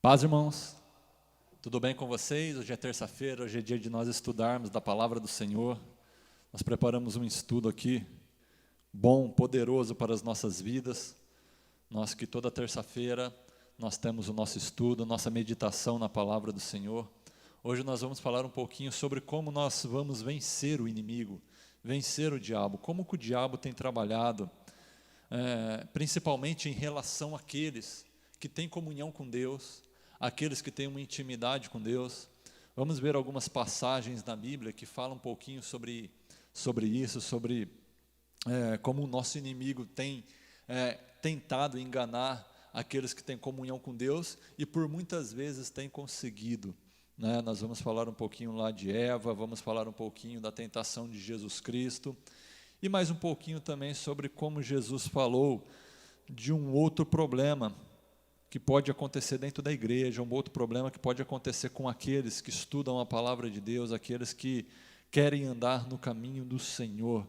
Paz, irmãos, tudo bem com vocês? Hoje é terça-feira, hoje é dia de nós estudarmos da palavra do Senhor. Nós preparamos um estudo aqui, bom, poderoso para as nossas vidas. Nós que toda terça-feira nós temos o nosso estudo, nossa meditação na palavra do Senhor. Hoje nós vamos falar um pouquinho sobre como nós vamos vencer o inimigo, vencer o diabo, como que o diabo tem trabalhado, principalmente em relação àqueles que têm comunhão com Deus, aqueles que têm uma intimidade com Deus. Vamos ver algumas passagens na Bíblia que falam um pouquinho sobre isso, sobre como o nosso inimigo tem tentado enganar aqueles que têm comunhão com Deus e por muitas vezes tem conseguido. Nós vamos falar um pouquinho lá de Eva, vamos falar um pouquinho da tentação de Jesus Cristo e mais um pouquinho também sobre como Jesus falou de um outro problema que pode acontecer dentro da igreja, um outro problema que pode acontecer com aqueles que estudam a palavra de Deus, aqueles que querem andar no caminho do Senhor,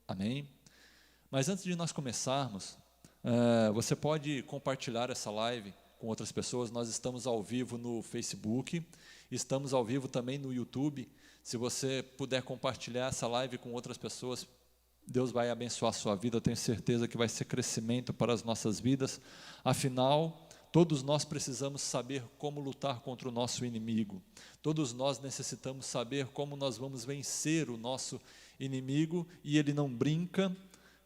amém? Mas antes de nós começarmos, você pode compartilhar essa live com outras pessoas. Nós estamos ao vivo no Facebook, estamos ao vivo também no YouTube. Se você puder compartilhar essa live com outras pessoas, Deus vai abençoar a sua vida. Eu tenho certeza que vai ser crescimento para as nossas vidas. Afinal, todos nós precisamos saber como lutar contra o nosso inimigo. Todos nós necessitamos saber como nós vamos vencer o nosso inimigo, e ele não brinca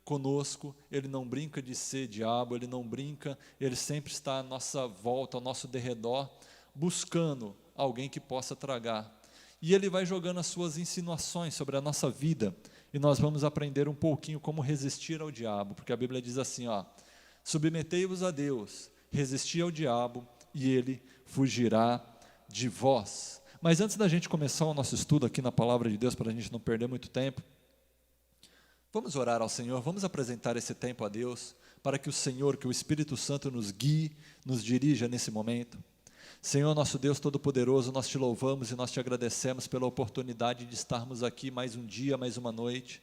conosco, ele não brinca de ser diabo, ele não brinca, ele sempre está à nossa volta, ao nosso derredor, buscando alguém que possa tragar. E ele vai jogando as suas insinuações sobre a nossa vida, e nós vamos aprender um pouquinho como resistir ao diabo, porque a Bíblia diz assim, submetei-vos a Deus, resisti ao diabo e ele fugirá de vós. Mas antes da gente começar o nosso estudo aqui na palavra de Deus, para a gente não perder muito tempo, vamos orar ao Senhor, vamos apresentar esse tempo a Deus, para que o Senhor, que o Espírito Santo nos guie, nos dirija nesse momento. Senhor, nosso Deus Todo-Poderoso, nós te louvamos e nós te agradecemos pela oportunidade de estarmos aqui mais um dia, mais uma noite,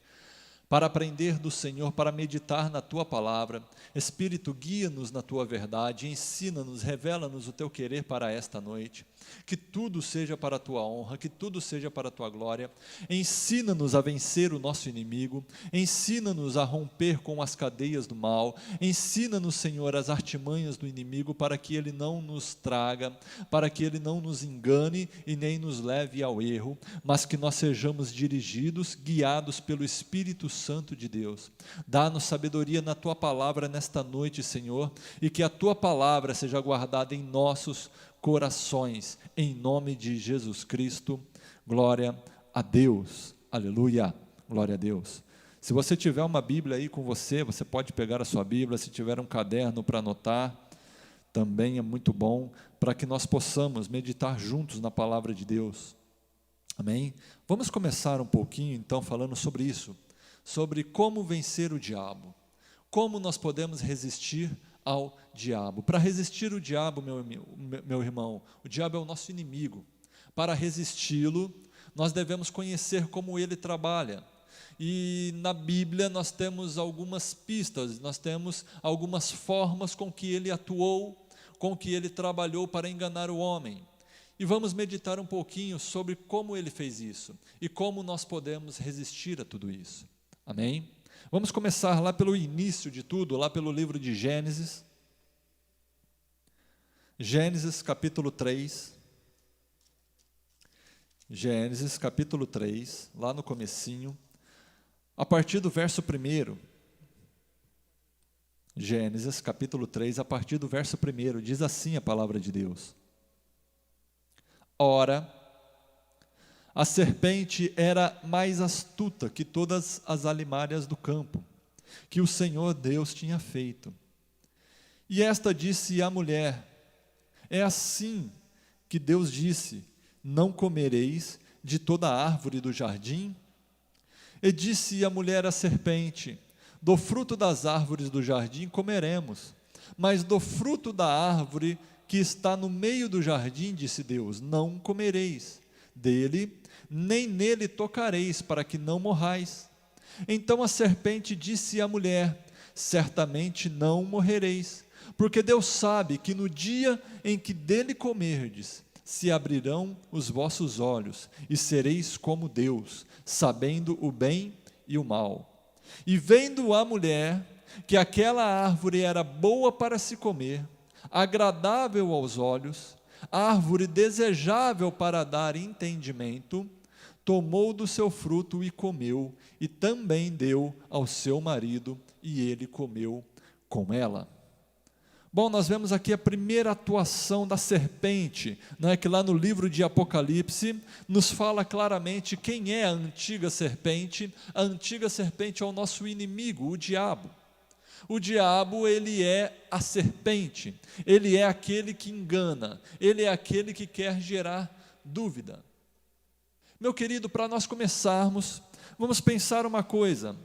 para aprender do Senhor, para meditar na Tua palavra. Espírito, guia-nos na Tua verdade, ensina-nos, revela-nos o Teu querer para esta noite, que tudo seja para a Tua honra, que tudo seja para a Tua glória. Ensina-nos a vencer o nosso inimigo, ensina-nos a romper com as cadeias do mal, ensina-nos, Senhor, as artimanhas do inimigo, para que ele não nos traga, para que ele não nos engane e nem nos leve ao erro, mas que nós sejamos dirigidos, guiados pelo Espírito Santo de Deus. Dá-nos sabedoria na Tua palavra nesta noite, Senhor, e que a Tua palavra seja guardada em nossos corações, em nome de Jesus Cristo. Glória a Deus, aleluia, glória a Deus. Se você tiver uma Bíblia aí com você, você pode pegar a sua Bíblia. Se tiver um caderno para anotar, também é muito bom, para que nós possamos meditar juntos na palavra de Deus, amém? Vamos começar um pouquinho então falando sobre isso, sobre como vencer o diabo, como nós podemos resistir ao diabo. Para resistir o diabo, meu irmão, o diabo é o nosso inimigo. Para resisti-lo, nós devemos conhecer como ele trabalha. E na Bíblia nós temos algumas pistas, nós temos algumas formas com que ele atuou, com que ele trabalhou para enganar o homem. E vamos meditar um pouquinho sobre como ele fez isso e como nós podemos resistir a tudo isso. Amém? Vamos começar lá pelo início de tudo, lá pelo livro de Gênesis. Gênesis capítulo 3. Gênesis capítulo 3, lá no comecinho, a partir do verso 1. Gênesis capítulo 3, a partir do verso 1, diz assim a palavra de Deus. Ora, a serpente era mais astuta que todas as alimárias do campo, que o Senhor Deus tinha feito. E esta disse à mulher, é assim que Deus disse, não comereis de toda a árvore do jardim? E disse a mulher à serpente, do fruto das árvores do jardim comeremos, mas do fruto da árvore que está no meio do jardim, disse Deus, não comereis dele, nem nele tocareis, para que não morrais. Então a serpente disse à mulher, certamente não morrereis, porque Deus sabe que no dia em que dele comerdes, se abrirão os vossos olhos, e sereis como Deus, sabendo o bem e o mal. E vendo a mulher que aquela árvore era boa para se comer, agradável aos olhos, árvore desejável para dar entendimento, tomou do seu fruto e comeu, e também deu ao seu marido, e ele comeu com ela. Bom, nós vemos aqui a primeira atuação da serpente, né, que lá no livro de Apocalipse nos fala claramente quem é a antiga serpente. A antiga serpente é o nosso inimigo, o diabo. O diabo, ele é a serpente, ele é aquele que engana, ele é aquele que quer gerar dúvida. Meu querido, para nós começarmos, vamos pensar uma coisa.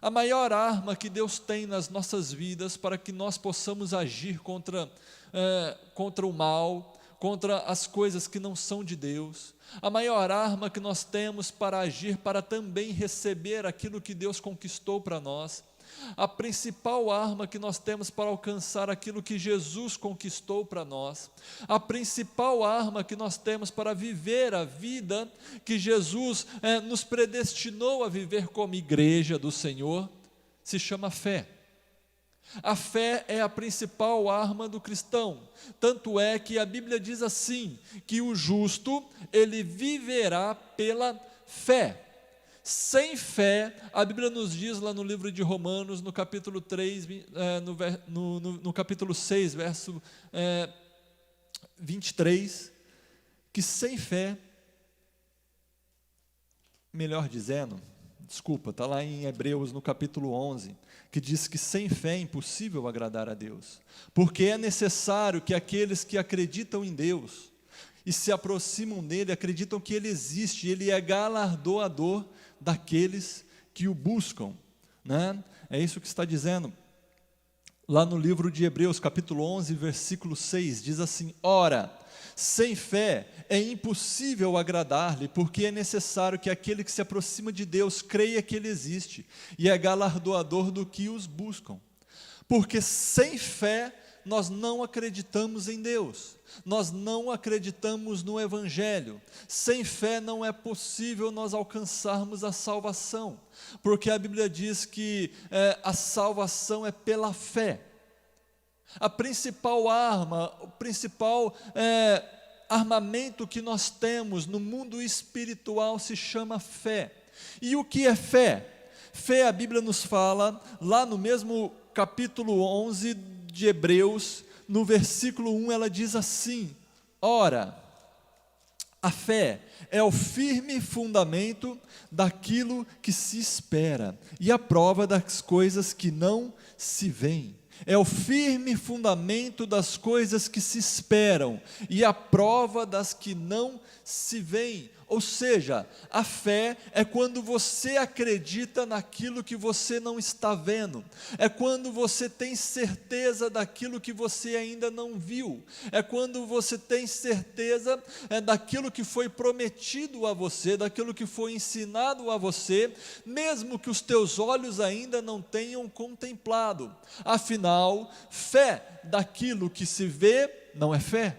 A maior arma que Deus tem nas nossas vidas para que nós possamos agir contra o mal, contra as coisas que não são de Deus, a maior arma que nós temos para agir, para também receber aquilo que Deus conquistou para nós, a principal arma que nós temos para alcançar aquilo que Jesus conquistou para nós, a principal arma que nós temos para viver a vida que Jesus nos predestinou a viver como igreja do Senhor, se chama fé. A fé é a principal arma do cristão, tanto é que a Bíblia diz assim, que o justo, ele viverá pela fé. Sem fé, a Bíblia nos diz lá no livro de Romanos, no capítulo 3, no capítulo 6, verso 23, que sem fé, melhor dizendo, está lá em Hebreus no capítulo 11, que diz que sem fé é impossível agradar a Deus, porque é necessário que aqueles que acreditam em Deus e se aproximam dele, acreditam que ele existe, ele é galardoador daqueles que o buscam, né? É isso que está dizendo lá no livro de Hebreus, capítulo 11, versículo 6, diz assim: ora, sem fé é impossível agradar-lhe, porque é necessário que aquele que se aproxima de Deus creia que ele existe, e é galardoador do que os buscam, porque sem fé nós não acreditamos em Deus, nós não acreditamos no Evangelho. Sem fé não é possível nós alcançarmos a salvação, porque a Bíblia diz que a salvação é pela fé. A principal arma, o principal armamento que nós temos no mundo espiritual se chama fé. E o que é fé? Fé, a Bíblia nos fala, lá no mesmo capítulo 11 de Hebreus, no versículo 1, ela diz assim: ora, a fé é o firme fundamento daquilo que se espera, e a prova das coisas que não se veem. É o firme fundamento das coisas que se esperam, e a prova das que não se veem. Ou seja, a fé é quando você acredita naquilo que você não está vendo, é quando você tem certeza daquilo que você ainda não viu, é quando você tem certeza daquilo que foi prometido a você, daquilo que foi ensinado a você, mesmo que os teus olhos ainda não tenham contemplado. Afinal, fé daquilo que se vê não é fé.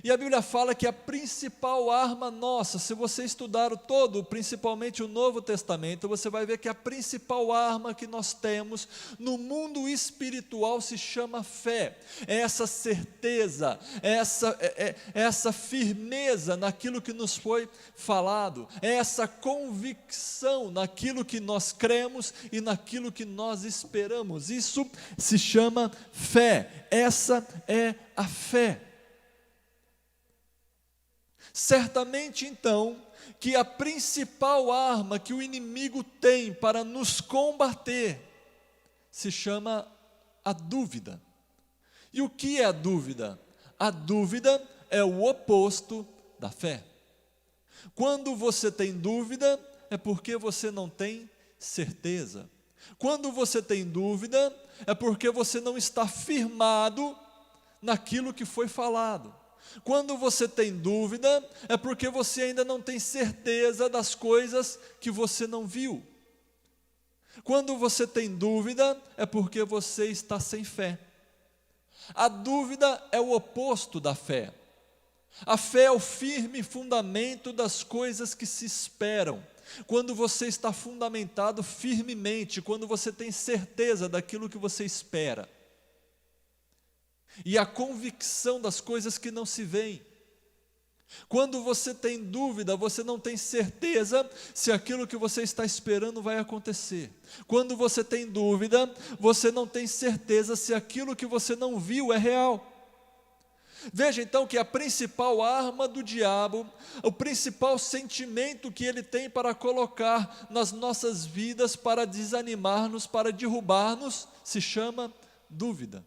E a Bíblia fala que a principal arma nossa, se você estudar o todo, principalmente o Novo Testamento, você vai ver que a principal arma que nós temos no mundo espiritual se chama fé. É essa certeza, é essa firmeza naquilo que nos foi falado, é essa convicção naquilo que nós cremos e naquilo que nós esperamos. Isso se chama fé, essa é a fé. Certamente, então, que a principal arma que o inimigo tem para nos combater se chama a dúvida. E o que é a dúvida? A dúvida é o oposto da fé. Quando você tem dúvida, é porque você não tem certeza. Quando você tem dúvida, é porque você não está firmado naquilo que foi falado. Quando você tem dúvida, é porque você ainda não tem certeza das coisas que você não viu. Quando você tem dúvida, é porque você está sem fé. A dúvida é o oposto da fé. A fé é o firme fundamento das coisas que se esperam. Quando você está fundamentado firmemente, quando você tem certeza daquilo que você espera. E a convicção das coisas que não se veem. Quando você tem dúvida, você não tem certeza se aquilo que você está esperando vai acontecer. Quando você tem dúvida, você não tem certeza se aquilo que você não viu é real. Veja então que a principal arma do diabo, o principal sentimento que ele tem para colocar nas nossas vidas, para desanimar-nos, para derrubar-nos, se chama dúvida.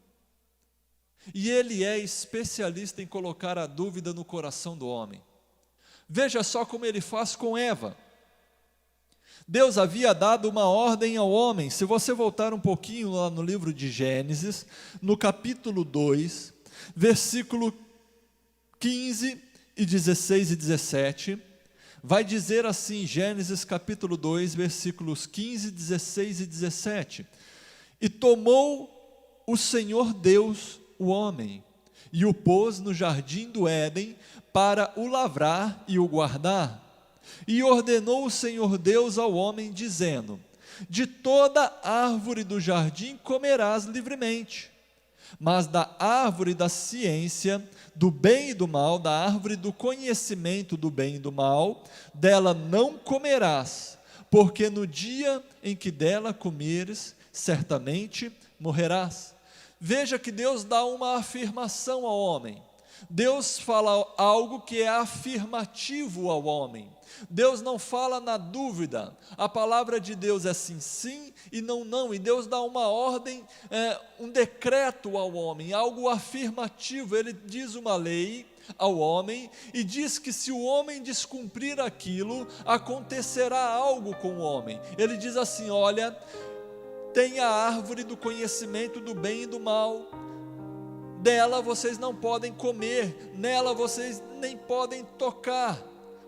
E ele é especialista em colocar a dúvida no coração do homem. Veja só como ele faz com Eva. Deus havia dado uma ordem ao homem. Se você voltar um pouquinho lá no livro de Gênesis, no capítulo 2, versículo 15 e 16 e 17, vai dizer assim, Gênesis capítulo 2, versículos 15, 16 e 17: E tomou o Senhor Deus o homem, e o pôs no jardim do Éden, para o lavrar e o guardar. E ordenou o Senhor Deus ao homem, dizendo: De toda árvore do jardim comerás livremente, mas da árvore da ciência, do bem e do mal, da árvore do conhecimento do bem e do mal, dela não comerás, porque no dia em que dela comeres, certamente morrerás. Veja que Deus dá uma afirmação ao homem. Deus fala algo que é afirmativo ao homem. Deus não fala na dúvida. A palavra de Deus é sim, sim e não, não. E Deus dá uma ordem, um decreto ao homem, algo afirmativo. Ele diz uma lei ao homem e diz que se o homem descumprir aquilo, acontecerá algo com o homem. Ele diz assim: olha, tem a árvore do conhecimento do bem e do mal, dela vocês não podem comer, nela vocês nem podem tocar,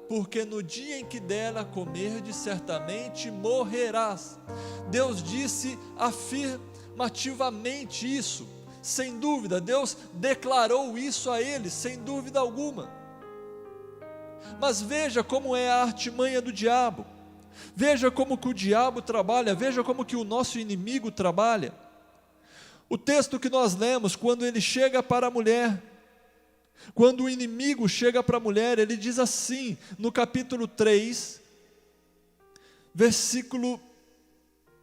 porque no dia em que dela comerdes, certamente morrerás. Deus disse afirmativamente isso, sem dúvida. Deus declarou isso a eles, sem dúvida alguma. Mas veja como é a artimanha do diabo. Veja como que o diabo trabalha, veja como que o nosso inimigo trabalha. O texto que nós lemos, quando ele chega para a mulher, quando o inimigo chega para a mulher, ele diz assim, no capítulo 3, versículo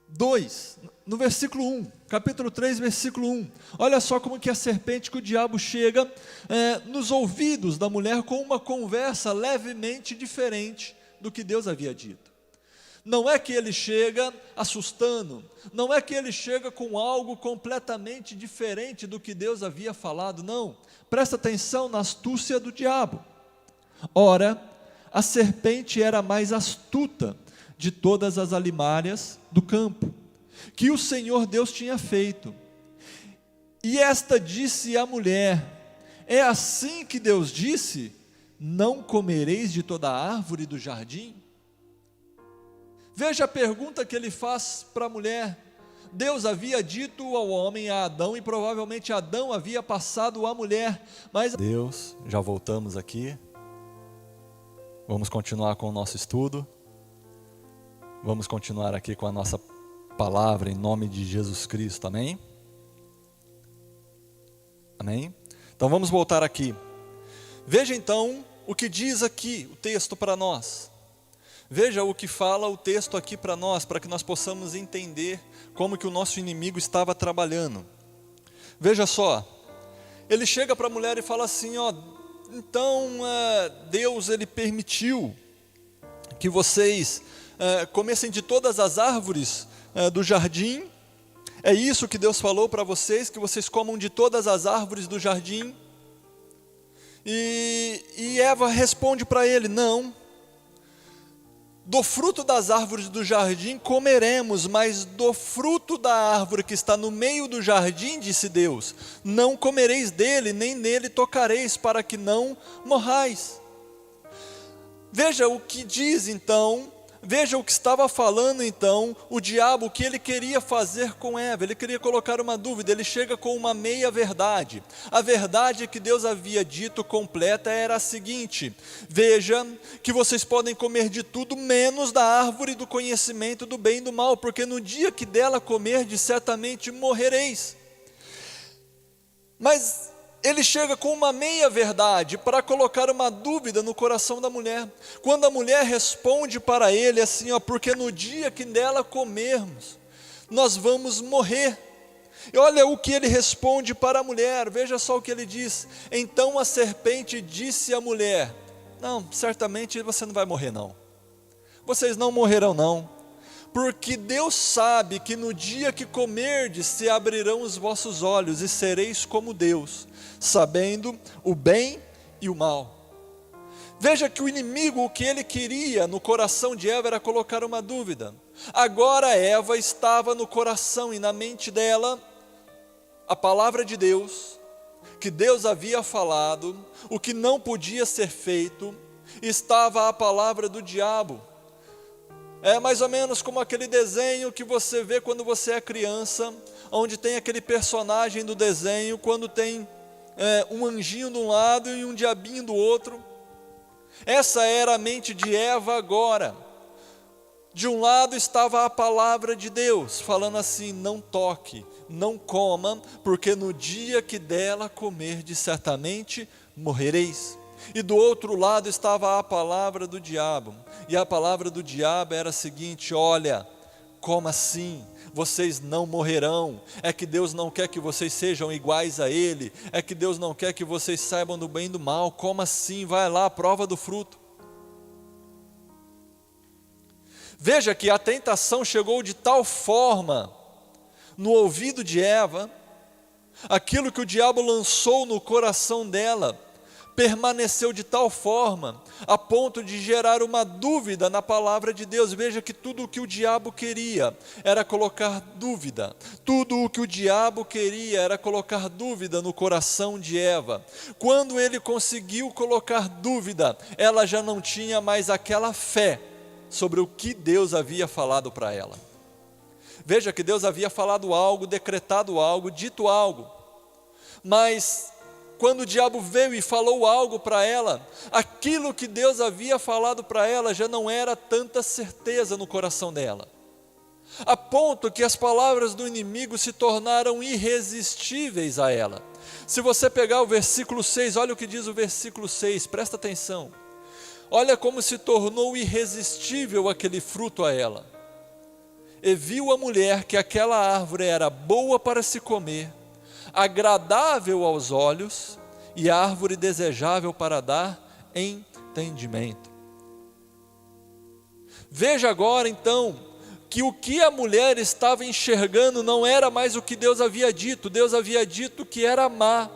2, no versículo 1, capítulo 3, versículo 1, olha só como que a serpente, que o diabo chega nos ouvidos da mulher com uma conversa levemente diferente do que Deus havia dito. Não é que ele chega assustando, não é que ele chega com algo completamente diferente do que Deus havia falado, não. Presta atenção na astúcia do diabo. Ora, a serpente era a mais astuta de todas as alimárias do campo, que o Senhor Deus tinha feito. E esta disse à mulher: é assim que Deus disse: não comereis de toda a árvore do jardim? Veja a pergunta que ele faz para a mulher. Deus havia dito ao homem, a Adão, e provavelmente Adão havia passado à mulher, mas Deus, já voltamos aqui, vamos continuar com o nosso estudo, vamos continuar aqui com a nossa palavra em nome de Jesus Cristo, amém? Amém? Então vamos voltar aqui. Veja então o que diz aqui o texto para nós. Veja o que fala o texto aqui para nós, para que nós possamos entender como que o nosso inimigo estava trabalhando. Veja só, ele chega para a mulher e fala assim, ó, então Deus ele permitiu que vocês comessem de todas as árvores do jardim, é isso que Deus falou para vocês, que vocês comam de todas as árvores do jardim? E Eva responde para ele, não. Do fruto das árvores do jardim comeremos, mas do fruto da árvore que está no meio do jardim, disse Deus, não comereis dele, nem nele tocareis, para que não morrais. Veja o que diz então veja o que estava falando então o diabo, o que ele queria fazer com Eva. Ele queria colocar uma dúvida. Ele chega com uma meia verdade. A verdade que Deus havia dito completa era a seguinte: veja que vocês podem comer de tudo menos da árvore do conhecimento do bem e do mal, porque no dia que dela comerdes certamente morrereis. Mas ele chega com uma meia verdade para colocar uma dúvida no coração da mulher. Quando a mulher responde para ele assim, porque no dia que dela comermos, nós vamos morrer. E olha o que ele responde para a mulher, veja só o que ele diz. Então a serpente disse à mulher: não, certamente você não vai morrer não. Vocês não morrerão não. Porque Deus sabe que no dia que comerdes se abrirão os vossos olhos e sereis como Deus, sabendo o bem e o mal. Veja que o inimigo, o que ele queria no coração de Eva era colocar uma dúvida. Agora Eva estava no coração e na mente dela a palavra de Deus, que Deus havia falado, o que não podia ser feito, estava a palavra do diabo. É mais ou menos como aquele desenho que você vê quando você é criança, onde tem aquele personagem do desenho, quando tem um anjinho de um lado e um diabinho do outro. Essa era a mente de Eva agora. De um lado estava a palavra de Deus, falando assim: não toque, não coma, porque no dia que dela comerdes certamente morrereis. E do outro lado estava a palavra do diabo, e a palavra do diabo era a seguinte: olha, como assim? Vocês não morrerão, é que Deus não quer que vocês sejam iguais a Ele, é que Deus não quer que vocês saibam do bem e do mal. Como assim? Vai lá, prova do fruto. Veja que a tentação chegou de tal forma no ouvido de Eva, aquilo que o diabo lançou no coração dela, permaneceu de tal forma, a ponto de gerar uma dúvida na palavra de Deus. Veja que tudo o que o diabo queria era colocar dúvida, tudo o que o diabo queria era colocar dúvida no coração de Eva. Quando ele conseguiu colocar dúvida, ela já não tinha mais aquela fé sobre o que Deus havia falado para ela. Veja que Deus havia falado algo, decretado algo, dito algo, mas quando o diabo veio e falou algo para ela, aquilo que Deus havia falado para ela já não era tanta certeza no coração dela, a ponto que as palavras do inimigo se tornaram irresistíveis a ela. Se você pegar o versículo 6, olha o que diz o versículo 6, presta atenção. Olha como se tornou irresistível aquele fruto a ela. E viu a mulher que aquela árvore era boa para se comer, agradável aos olhos e árvore desejável para dar entendimento. Veja agora então que o que a mulher estava enxergando não era mais o que Deus havia dito. Deus havia dito que era má.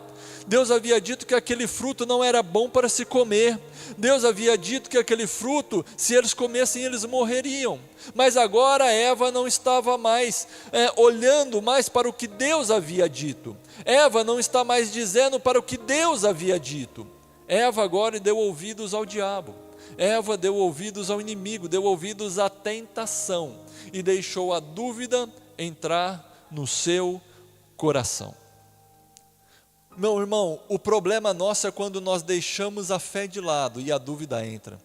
Deus havia dito que aquele fruto não era bom para se comer. Deus havia dito que aquele fruto, se eles comessem, eles morreriam. Mas agora Eva não estava mais olhando mais para o que Deus havia dito. Eva não está mais dizendo para o que Deus havia dito. Eva agora deu ouvidos ao diabo. Eva deu ouvidos ao inimigo, deu ouvidos à tentação e deixou a dúvida entrar no seu coração. Meu irmão, o problema nosso é quando nós deixamos a fé de lado e a dúvida entra.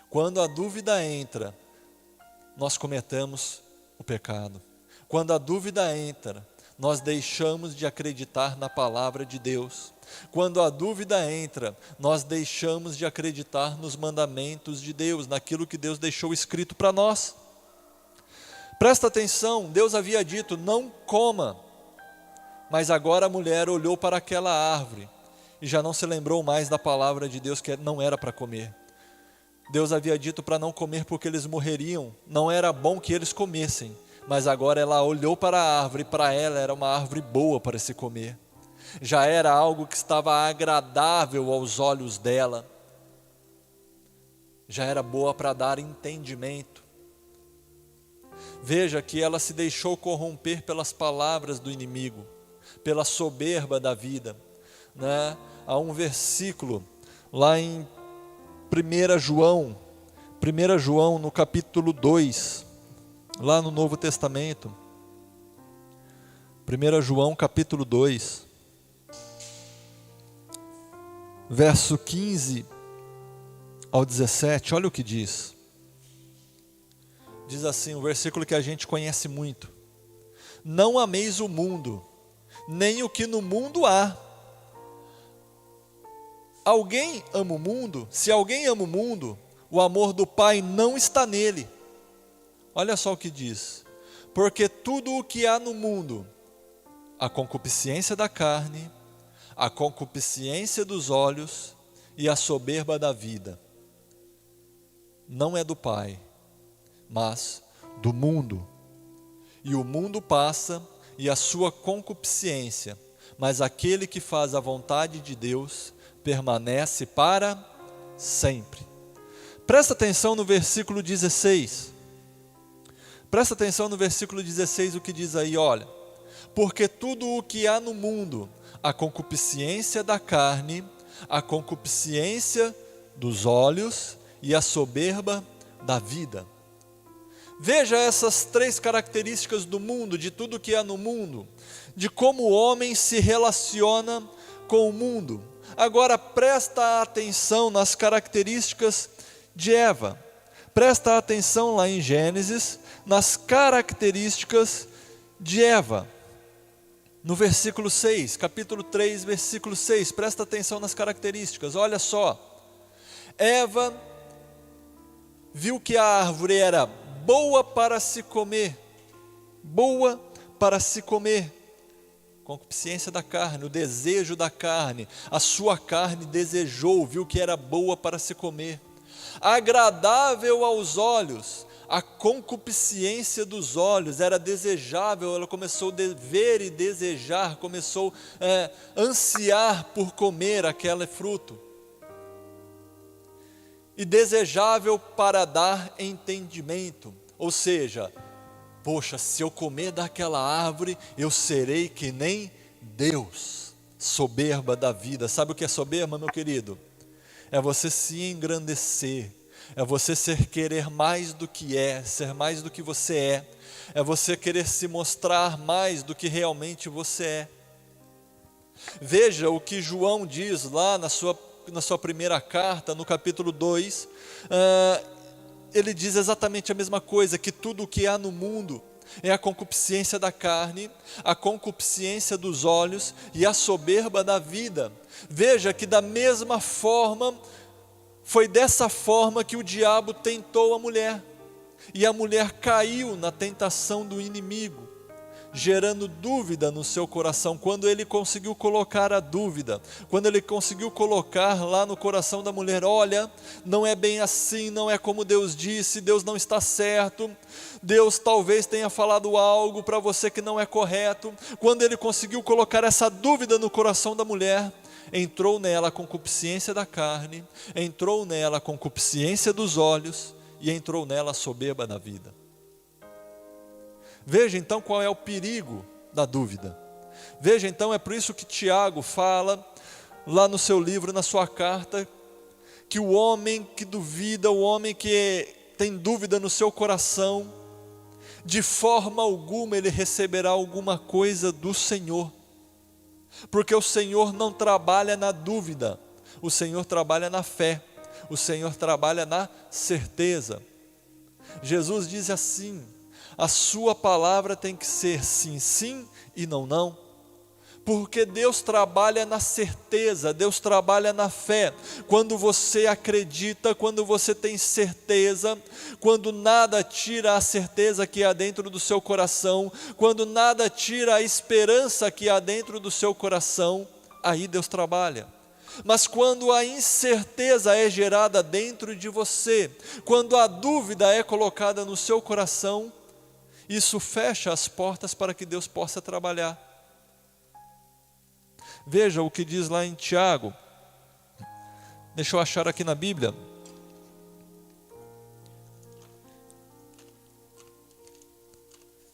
Quando a dúvida entra, nós cometemos o pecado. Quando a dúvida entra, nós deixamos de acreditar na palavra de Deus. Quando a dúvida entra, nós deixamos de acreditar nos mandamentos de Deus, naquilo que Deus deixou escrito para nós. Presta atenção, Deus havia dito: não coma. Mas agora a mulher olhou para aquela árvore e já não se lembrou mais da palavra de Deus, que não era para comer. Deus havia dito para não comer porque eles morreriam, não era bom que eles comessem. Mas agora ela olhou para a árvore, para ela era uma árvore boa para se comer. Já era algo que estava agradável aos olhos dela. Já era boa para dar entendimento. Veja que ela se deixou corromper pelas palavras do inimigo, pela soberba da vida, né? Há um versículo lá em 1 João 1 João, no capítulo 2, lá no Novo Testamento. 1 João, capítulo 2, verso 15 ao 17, olha o que diz. Diz assim, um versículo que a gente conhece muito: não ameis o mundo, nem o que no mundo há. Alguém ama o mundo? Se alguém ama o mundo, o amor do Pai não está nele. Olha só o que diz: porque tudo o que há no mundo, a concupiscência da carne, a concupiscência dos olhos e a soberba da vida, não é do Pai, mas do mundo. E o mundo passa e a sua concupiscência, mas aquele que faz a vontade de Deus permanece para sempre. Presta atenção no versículo 16. Presta atenção no versículo 16, o que diz aí, olha: porque tudo o que há no mundo, a concupiscência da carne, a concupiscência dos olhos e a soberba da vida. Veja essas três características do mundo, de tudo que há no mundo, de como o homem se relaciona com o mundo. Agora presta atenção nas características de Eva. Presta atenção lá em Gênesis, nas características de Eva. No versículo 6, capítulo 3, versículo 6, presta atenção nas características, olha só. Eva viu que a árvore era boa para se comer, boa para se comer. Concupiscência da carne, o desejo da carne, a sua carne desejou, viu que era boa para se comer. Agradável aos olhos, a concupiscência dos olhos, era desejável, ela começou a ver e desejar, começou a ansiar por comer aquele fruto. E desejável para dar entendimento, ou seja, poxa, se eu comer daquela árvore, eu serei que nem Deus. Soberba da vida. Sabe o que é soberba, meu querido? É você se engrandecer, é você querer mais do que é, ser mais do que você é você querer se mostrar mais do que realmente você é. Veja o que João diz lá na sua primeira carta, no capítulo 2, ele diz exatamente a mesma coisa, que tudo o que há no mundo é a concupiscência da carne, a concupiscência dos olhos e a soberba da vida. Veja que da mesma forma, foi dessa forma que o diabo tentou a mulher, e a mulher caiu na tentação do inimigo, gerando dúvida no seu coração. Quando ele conseguiu colocar a dúvida, quando ele conseguiu colocar lá no coração da mulher, olha, não é bem assim, não é como Deus disse, Deus não está certo, Deus talvez tenha falado algo para você que não é correto. Quando ele conseguiu colocar essa dúvida no coração da mulher, entrou nela a concupiscência da carne, entrou nela a concupiscência dos olhos e entrou nela a soberba da vida. Veja então qual é o perigo da dúvida. Veja então, é por isso que Tiago fala lá no seu livro, na sua carta, que o homem que duvida, o homem que tem dúvida no seu coração, de forma alguma ele receberá alguma coisa do Senhor, porque o Senhor não trabalha na dúvida, o Senhor trabalha na fé, o Senhor trabalha na certeza. Jesus diz assim: a sua palavra tem que ser sim, sim e não, não. Porque Deus trabalha na certeza, Deus trabalha na fé. Quando você acredita, quando você tem certeza, quando nada tira a certeza que há dentro do seu coração, quando nada tira a esperança que há dentro do seu coração, aí Deus trabalha. Mas quando a incerteza é gerada dentro de você, quando a dúvida é colocada no seu coração, isso fecha as portas para que Deus possa trabalhar. Veja o que diz lá em Tiago. Deixa eu achar aqui na Bíblia.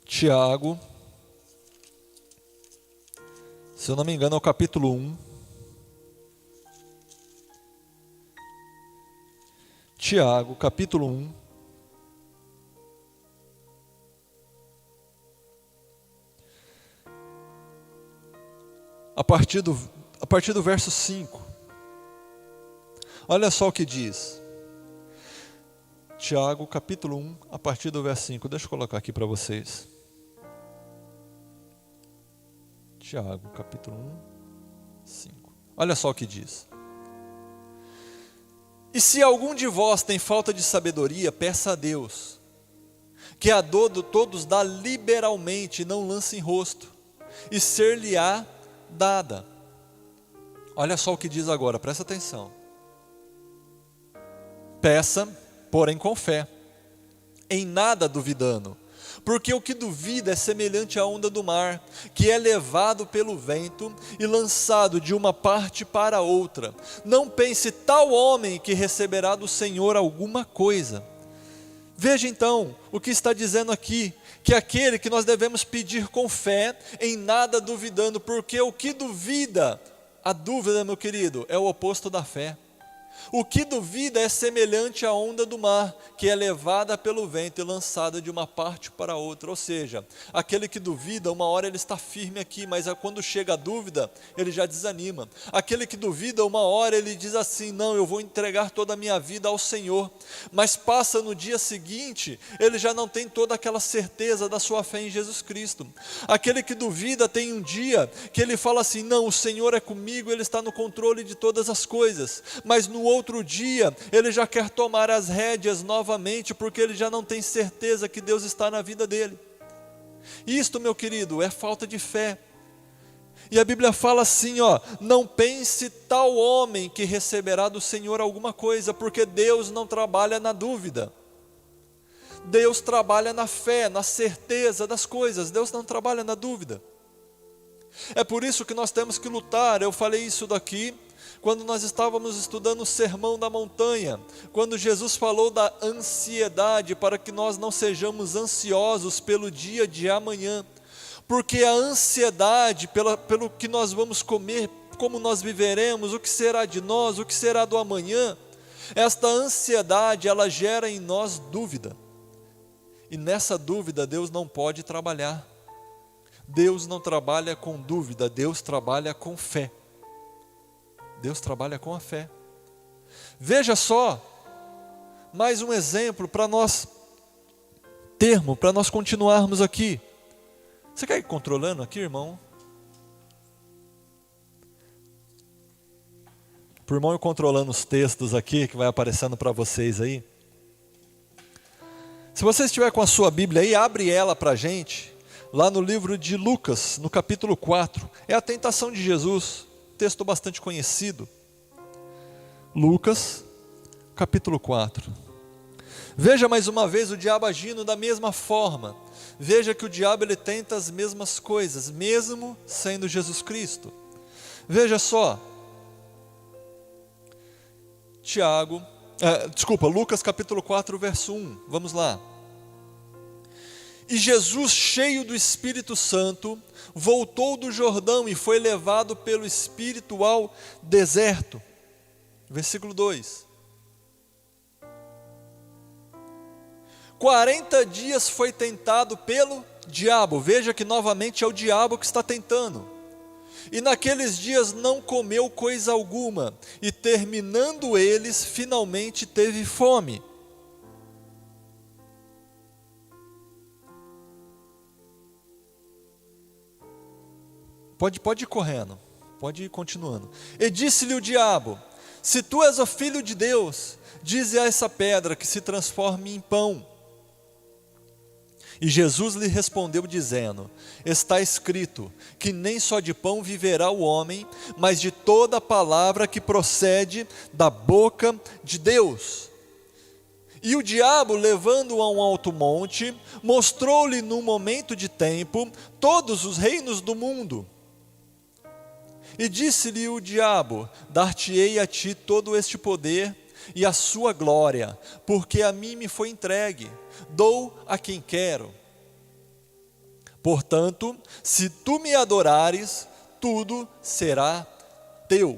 Tiago, se eu não me engano, é o capítulo 1. Tiago, capítulo 1. A partir do verso 5. Olha só o que diz. Tiago, capítulo 1, a partir do verso 5. Deixa eu colocar aqui para vocês. Tiago, capítulo 1, 5. Olha só o que diz. E se algum de vós tem falta de sabedoria, peça a Deus, que a todos dá liberalmente, e não lance em rosto, e ser-lhe-á dada. Olha só o que diz agora, presta atenção. Peça, porém com fé, em nada duvidando, porque o que duvida é semelhante à onda do mar, que é levado pelo vento e lançado de uma parte para outra. Não pense tal homem que receberá do Senhor alguma coisa. Veja então o que está dizendo aqui, que aquele que nós devemos pedir com fé, em nada duvidando, porque o que duvida, a dúvida, meu querido, é o oposto da fé. O que duvida é semelhante à onda do mar, que é levada pelo vento e lançada de uma parte para outra. Ou seja, aquele que duvida, uma hora ele está firme aqui, mas quando chega a dúvida, ele já desanima. Aquele que duvida, uma hora ele diz assim, não, eu vou entregar toda a minha vida ao Senhor. Mas passa no dia seguinte, ele já não tem toda aquela certeza da sua fé em Jesus Cristo. Aquele que duvida tem um dia que ele fala assim, não, o Senhor é comigo, Ele está no controle de todas as coisas. Mas no outro dia, ele já quer tomar as rédeas novamente, porque ele já não tem certeza que Deus está na vida dele. Isto, meu querido, é falta de fé. E a Bíblia fala assim, ó, não pense tal homem que receberá do Senhor alguma coisa, porque Deus não trabalha na dúvida. Deus trabalha na fé, na certeza das coisas, Deus não trabalha na dúvida. É por isso que nós temos que lutar. Eu falei isso daqui quando nós estávamos estudando o Sermão da Montanha, quando Jesus falou da ansiedade, para que nós não sejamos ansiosos pelo dia de amanhã, porque a ansiedade pelo que nós vamos comer, como nós viveremos, o que será de nós, o que será do amanhã, esta ansiedade, ela gera em nós dúvida, e nessa dúvida Deus não pode trabalhar. Deus não trabalha com dúvida, Deus trabalha com fé. Deus trabalha com a fé. Veja só, mais um exemplo para nós para nós continuarmos aqui. Você quer ir controlando aqui, irmão? Por irmão eu controlando os textos aqui, que vai aparecendo para vocês aí. Se você estiver com a sua Bíblia aí, abre ela para a gente, lá no livro de Lucas, no capítulo 4. É a tentação de Jesus. Texto bastante conhecido. Lucas, capítulo 4. Veja mais uma vez o diabo agindo da mesma forma. Veja que o diabo ele tenta as mesmas coisas, mesmo sendo Jesus Cristo. Veja só. Lucas capítulo 4, verso 1. Vamos lá. E Jesus, cheio do Espírito Santo, voltou do Jordão e foi levado pelo Espírito ao deserto. Versículo 2. 40 dias foi tentado pelo diabo. Veja que novamente é o diabo que está tentando. E naqueles dias não comeu coisa alguma, e terminando eles, finalmente teve fome. Pode ir correndo, pode ir continuando. E disse-lhe o diabo, se tu és o filho de Deus, dize a essa pedra que se transforme em pão. E Jesus lhe respondeu dizendo, está escrito, que nem só de pão viverá o homem, mas de toda palavra que procede da boca de Deus. E o diabo, levando-o a um alto monte, mostrou-lhe num momento de tempo, todos os reinos do mundo. E disse-lhe o diabo, dar-te-ei a ti todo este poder e a sua glória, porque a mim me foi entregue, dou a quem quero. Portanto, se tu me adorares, tudo será teu.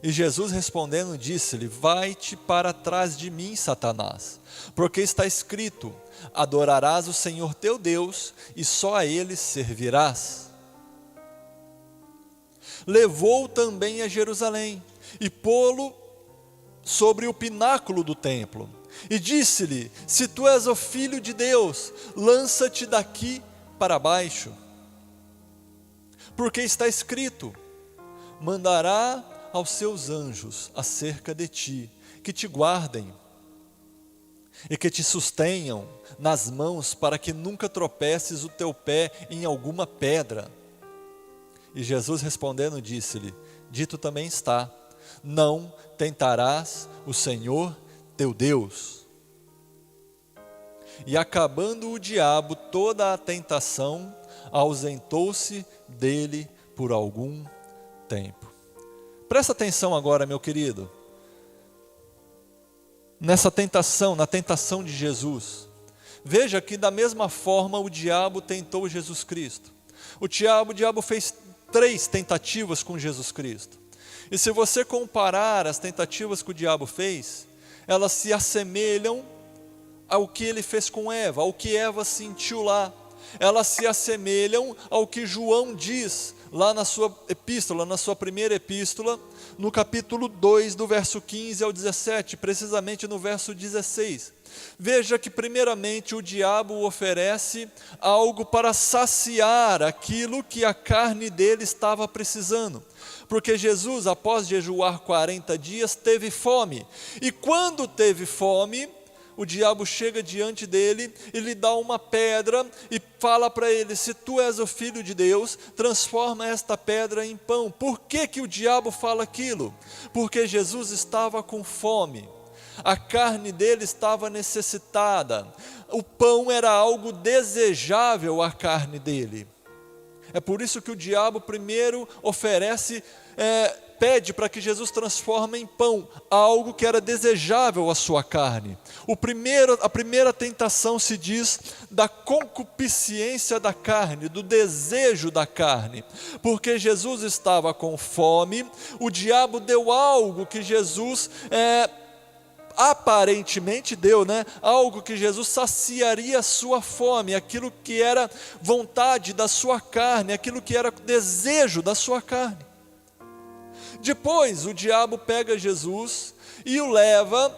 E Jesus respondendo disse-lhe: vai-te para trás de mim, Satanás, porque está escrito: adorarás o Senhor teu Deus e só a Ele servirás. Levou-o também a Jerusalém e pô-lo sobre o pináculo do templo e disse-lhe: se tu és o Filho de Deus, lança-te daqui para baixo, porque está escrito: mandará aos seus anjos acerca de ti, que te guardem e que te sustenham nas mãos, para que nunca tropeces o teu pé em alguma pedra. E Jesus respondendo disse-lhe: dito também está: não tentarás o Senhor teu Deus. E acabando o diabo toda a tentação, ausentou-se dele por algum tempo. Presta atenção agora, meu querido, nessa tentação, na tentação de Jesus. Veja que da mesma forma o diabo tentou Jesus Cristo. O diabo fez 3 tentativas com Jesus Cristo. E se você comparar as tentativas que o diabo fez, elas se assemelham ao que ele fez com Eva, ao que Eva sentiu lá. Elas se assemelham ao que João diz lá na sua epístola, na sua primeira epístola, no capítulo 2, do verso 15 ao 17, precisamente no verso 16. Veja que primeiramente o diabo oferece algo para saciar aquilo que a carne dele estava precisando. Porque Jesus, após jejuar 40 dias, teve fome. E quando teve fome, o diabo chega diante dele e lhe dá uma pedra e fala para ele: se tu és o Filho de Deus, transforma esta pedra em pão. Por que o diabo fala aquilo? Porque Jesus estava com fome, a carne dele estava necessitada, o pão era algo desejável à carne dele. É por isso que o diabo primeiro pede para que Jesus transforme em pão algo que era desejável à sua carne. A primeira tentação se diz da concupiscência da carne, do desejo da carne. Porque Jesus estava com fome, o diabo deu algo que Jesus aparentemente deu, algo que Jesus saciaria a sua fome, aquilo que era vontade da sua carne, aquilo que era desejo da sua carne. Depois o diabo pega Jesus e o leva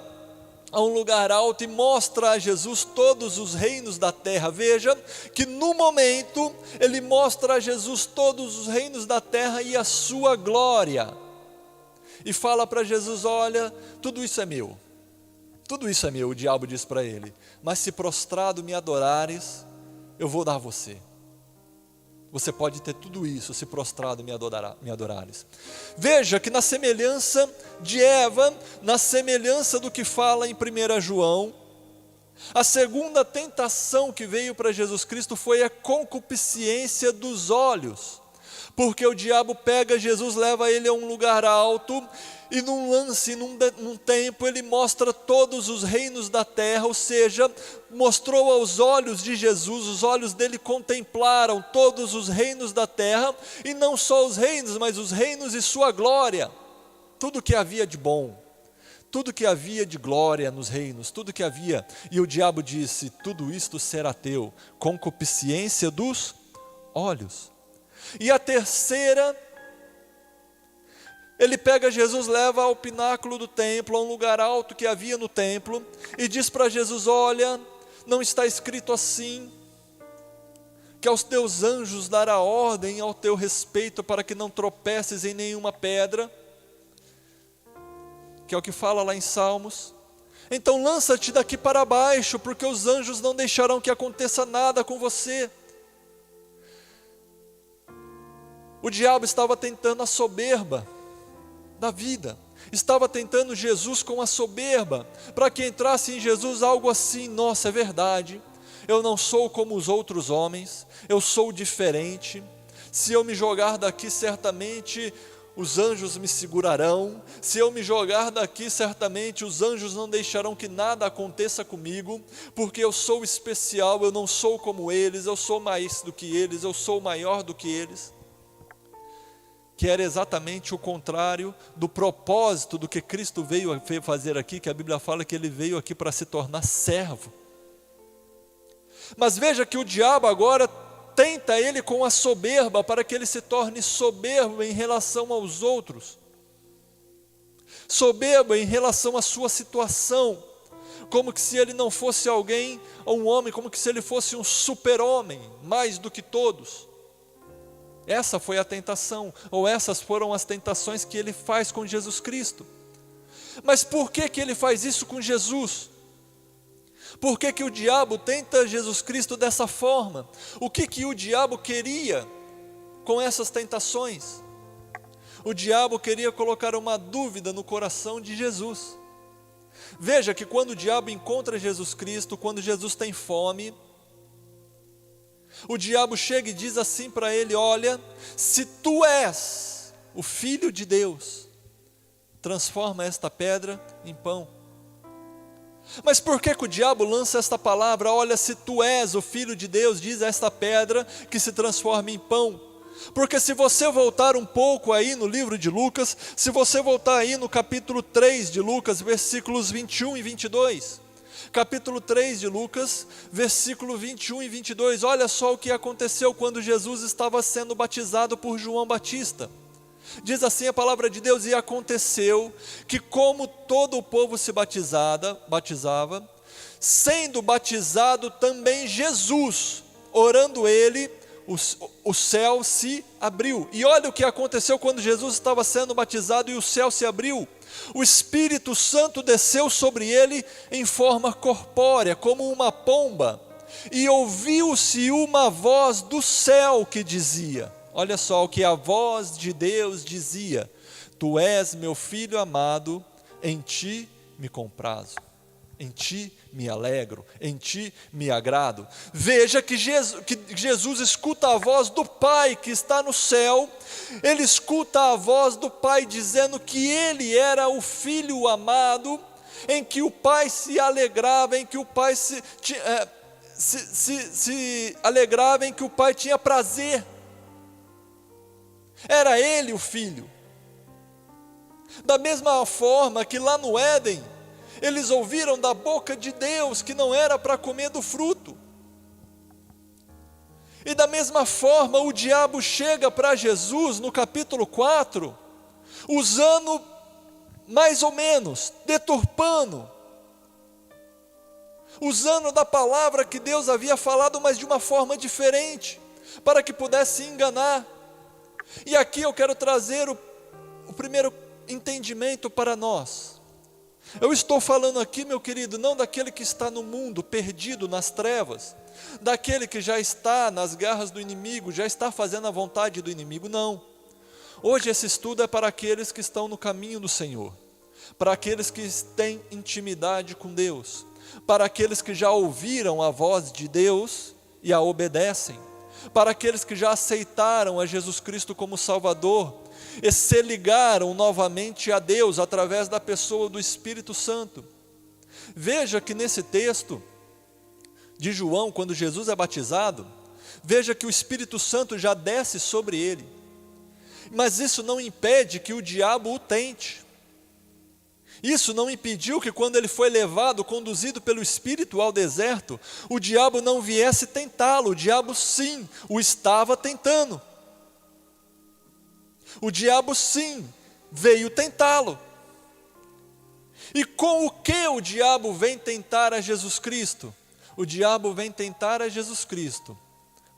a um lugar alto e mostra a Jesus todos os reinos da terra. Veja que no momento ele mostra a Jesus todos os reinos da terra e a sua glória. E fala para Jesus: olha, tudo isso é meu. Tudo isso é meu, o diabo diz para ele. Mas se prostrado me adorares, eu vou dar a você. Você pode ter tudo isso se prostrado me adorares. Veja que na semelhança de Eva, na semelhança do que fala em 1 João, a segunda tentação que veio para Jesus Cristo foi a concupiscência dos olhos. Porque o diabo pega Jesus, leva ele a um lugar alto, e num lance, num tempo, ele mostra todos os reinos da terra, ou seja, mostrou aos olhos de Jesus, os olhos dele contemplaram todos os reinos da terra, e não só os reinos, mas os reinos e sua glória, tudo que havia de bom, tudo que havia de glória nos reinos, tudo que havia, e o diabo disse: tudo isto será teu, concupiscência dos olhos. E a terceira, ele pega Jesus, leva ao pináculo do templo, a um lugar alto que havia no templo, e diz para Jesus: olha, não está escrito assim, que aos teus anjos dará ordem ao teu respeito para que não tropeces em nenhuma pedra, que é o que fala lá em Salmos. Então lança-te daqui para baixo, porque os anjos não deixarão que aconteça nada com você. O diabo estava tentando a soberba da vida, estava tentando Jesus com a soberba, para que entrasse em Jesus algo assim: nossa, é verdade, eu não sou como os outros homens, eu sou diferente, se eu me jogar daqui certamente os anjos me segurarão, se eu me jogar daqui certamente os anjos não deixarão que nada aconteça comigo, porque eu sou especial, eu não sou como eles, eu sou mais do que eles, eu sou maior do que eles. que era exatamente o contrário do propósito do que Cristo veio fazer aqui, que a Bíblia fala que ele veio aqui para se tornar servo. Mas veja que o diabo agora tenta ele com a soberba, para que ele se torne soberbo em relação aos outros, soberbo em relação à sua situação, como que se ele não fosse alguém, ou um homem, como que se ele fosse um super-homem, mais do que todos. Essa foi a tentação, ou essas foram as tentações que ele faz com Jesus Cristo. Mas por que ele faz isso com Jesus? Por que o diabo tenta Jesus Cristo dessa forma? O que o diabo queria com essas tentações? O diabo queria colocar uma dúvida no coração de Jesus. Veja que quando o diabo encontra Jesus Cristo, quando Jesus tem fome, o diabo chega e diz assim para ele: olha, se tu és o Filho de Deus, transforma esta pedra em pão. Mas por que o diabo lança esta palavra? Olha, se tu és o Filho de Deus, diz esta pedra que se transforma em pão. Porque se você voltar um pouco aí no livro de Lucas, se você voltar aí no capítulo 3 de Lucas, versículos 21 e 22, capítulo 3 de Lucas, versículo 21 e 22, olha só o que aconteceu quando Jesus estava sendo batizado por João Batista. Diz assim a palavra de Deus: e aconteceu que como todo o povo se batizava, sendo batizado também Jesus, orando ele, o céu se abriu. E olha o que aconteceu quando Jesus estava sendo batizado e o céu se abriu. O Espírito Santo desceu sobre ele em forma corpórea, como uma pomba, e ouviu-se uma voz do céu que dizia, olha só o que a voz de Deus dizia: tu és meu filho amado, em ti me comprazo, em ti me alegro, em ti me agrado. Veja que Jesus escuta a voz do Pai que está no céu, ele escuta a voz do Pai dizendo que ele era o Filho amado, em que o Pai se alegrava, em que o Pai se alegrava, em que o Pai tinha prazer. Era ele o Filho. Da mesma forma que lá no Éden, eles ouviram da boca de Deus que não era para comer do fruto. E da mesma forma o diabo chega para Jesus no capítulo 4, usando mais ou menos, deturpando, usando da palavra que Deus havia falado, mas de uma forma diferente, para que pudesse enganar. E aqui eu quero trazer o primeiro entendimento para nós. Eu estou falando aqui, meu querido, não daquele que está no mundo, perdido nas trevas, daquele que já está nas garras do inimigo, já está fazendo a vontade do inimigo, não. Hoje esse estudo é para aqueles que estão no caminho do Senhor, para aqueles que têm intimidade com Deus, para aqueles que já ouviram a voz de Deus e a obedecem, para aqueles que já aceitaram a Jesus Cristo como Salvador, e se ligaram novamente a Deus através da pessoa do Espírito Santo. Veja que nesse texto de João, quando Jesus é batizado, veja que o Espírito Santo já desce sobre ele, mas isso não impede que o diabo o tente. Isso não impediu que quando ele foi levado, conduzido pelo Espírito ao deserto, o diabo não viesse tentá-lo. O diabo sim o estava tentando. O diabo sim veio tentá-lo. E com o que o diabo vem tentar a Jesus Cristo? O diabo vem tentar a Jesus Cristo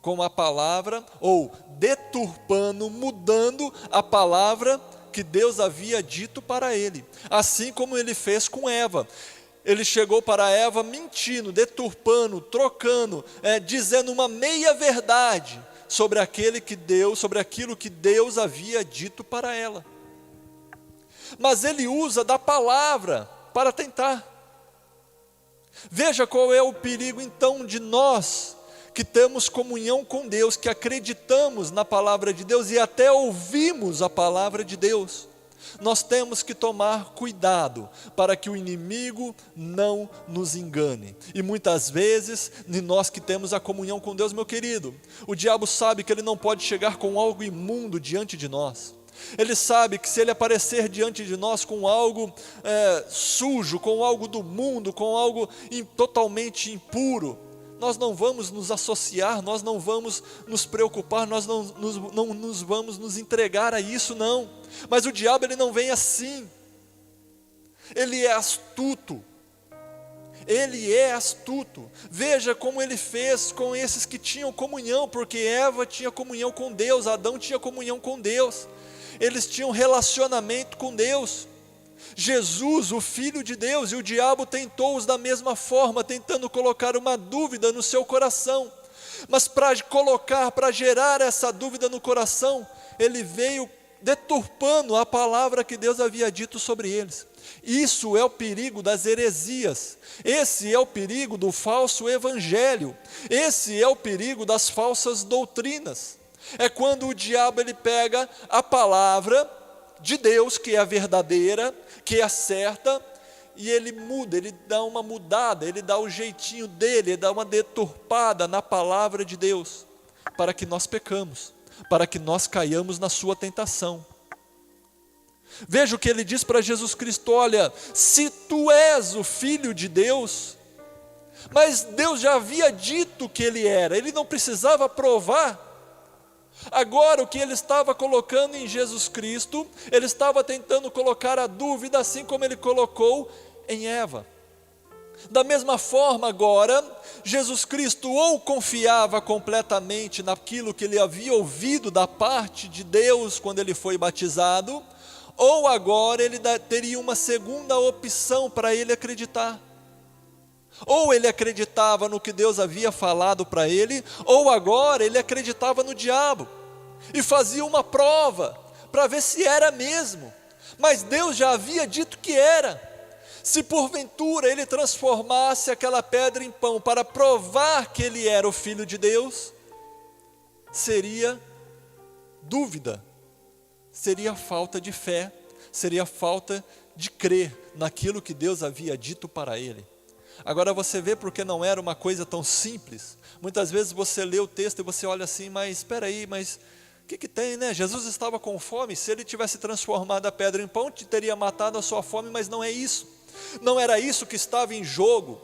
com a palavra, ou deturpando, mudando a palavra que Deus havia dito para ele, assim como ele fez com Eva. Ele chegou para Eva mentindo, deturpando, trocando, dizendo uma meia verdade sobre aquilo que Deus havia dito para ela. Mas ele usa da palavra para tentar. Veja qual é o perigo então de nós que temos comunhão com Deus, que acreditamos na palavra de Deus e até ouvimos a palavra de Deus. Nós temos que tomar cuidado para que o inimigo não nos engane. E muitas vezes, nós que temos a comunhão com Deus, meu querido, o diabo sabe que ele não pode chegar com algo imundo diante de nós. Ele sabe que se ele aparecer diante de nós com algo sujo, com algo do mundo, com algo totalmente impuro, nós não vamos nos associar, nós não vamos nos preocupar, nós não nos vamos nos entregar a isso, não. Mas o diabo, ele não vem assim. Ele é astuto. Ele é astuto. Veja como ele fez com esses que tinham comunhão, porque Eva tinha comunhão com Deus, Adão tinha comunhão com Deus. Eles tinham relacionamento com Deus. Jesus, o Filho de Deus, e o diabo tentou-os da mesma forma, tentando colocar uma dúvida no seu coração. Mas para gerar essa dúvida no coração, ele veio deturpando a palavra que Deus havia dito sobre eles. Isso é o perigo das heresias. Esse é o perigo do falso evangelho. Esse é o perigo das falsas doutrinas. É quando o diabo ele pega a palavra de Deus, que é a verdadeira, que é a certa, e ele muda, ele dá uma mudada, ele dá o jeitinho dele, ele dá uma deturpada na palavra de Deus, para que nós pecamos, para que nós caiamos na sua tentação. Veja o que ele diz para Jesus Cristo: olha, se tu és o Filho de Deus, mas Deus já havia dito que ele era, ele não precisava provar. Agora o que ele estava colocando em Jesus Cristo, ele estava tentando colocar a dúvida, assim como ele colocou em Eva. Da mesma forma agora, Jesus Cristo ou confiava completamente naquilo que ele havia ouvido da parte de Deus quando ele foi batizado, ou agora ele teria uma segunda opção para ele acreditar. Ou ele acreditava no que Deus havia falado para ele, ou agora ele acreditava no diabo, e fazia uma prova, para ver se era mesmo, mas Deus já havia dito que era. Se porventura ele transformasse aquela pedra em pão, para provar que ele era o Filho de Deus, seria dúvida, seria falta de fé, seria falta de crer naquilo que Deus havia dito para ele. Agora você vê porque não era uma coisa tão simples. Muitas vezes você lê o texto e você olha assim, mas espera aí, mas o que tem, né? Jesus estava com fome, se ele tivesse transformado a pedra em pão, teria matado a sua fome, mas não é isso. Não era isso que estava em jogo.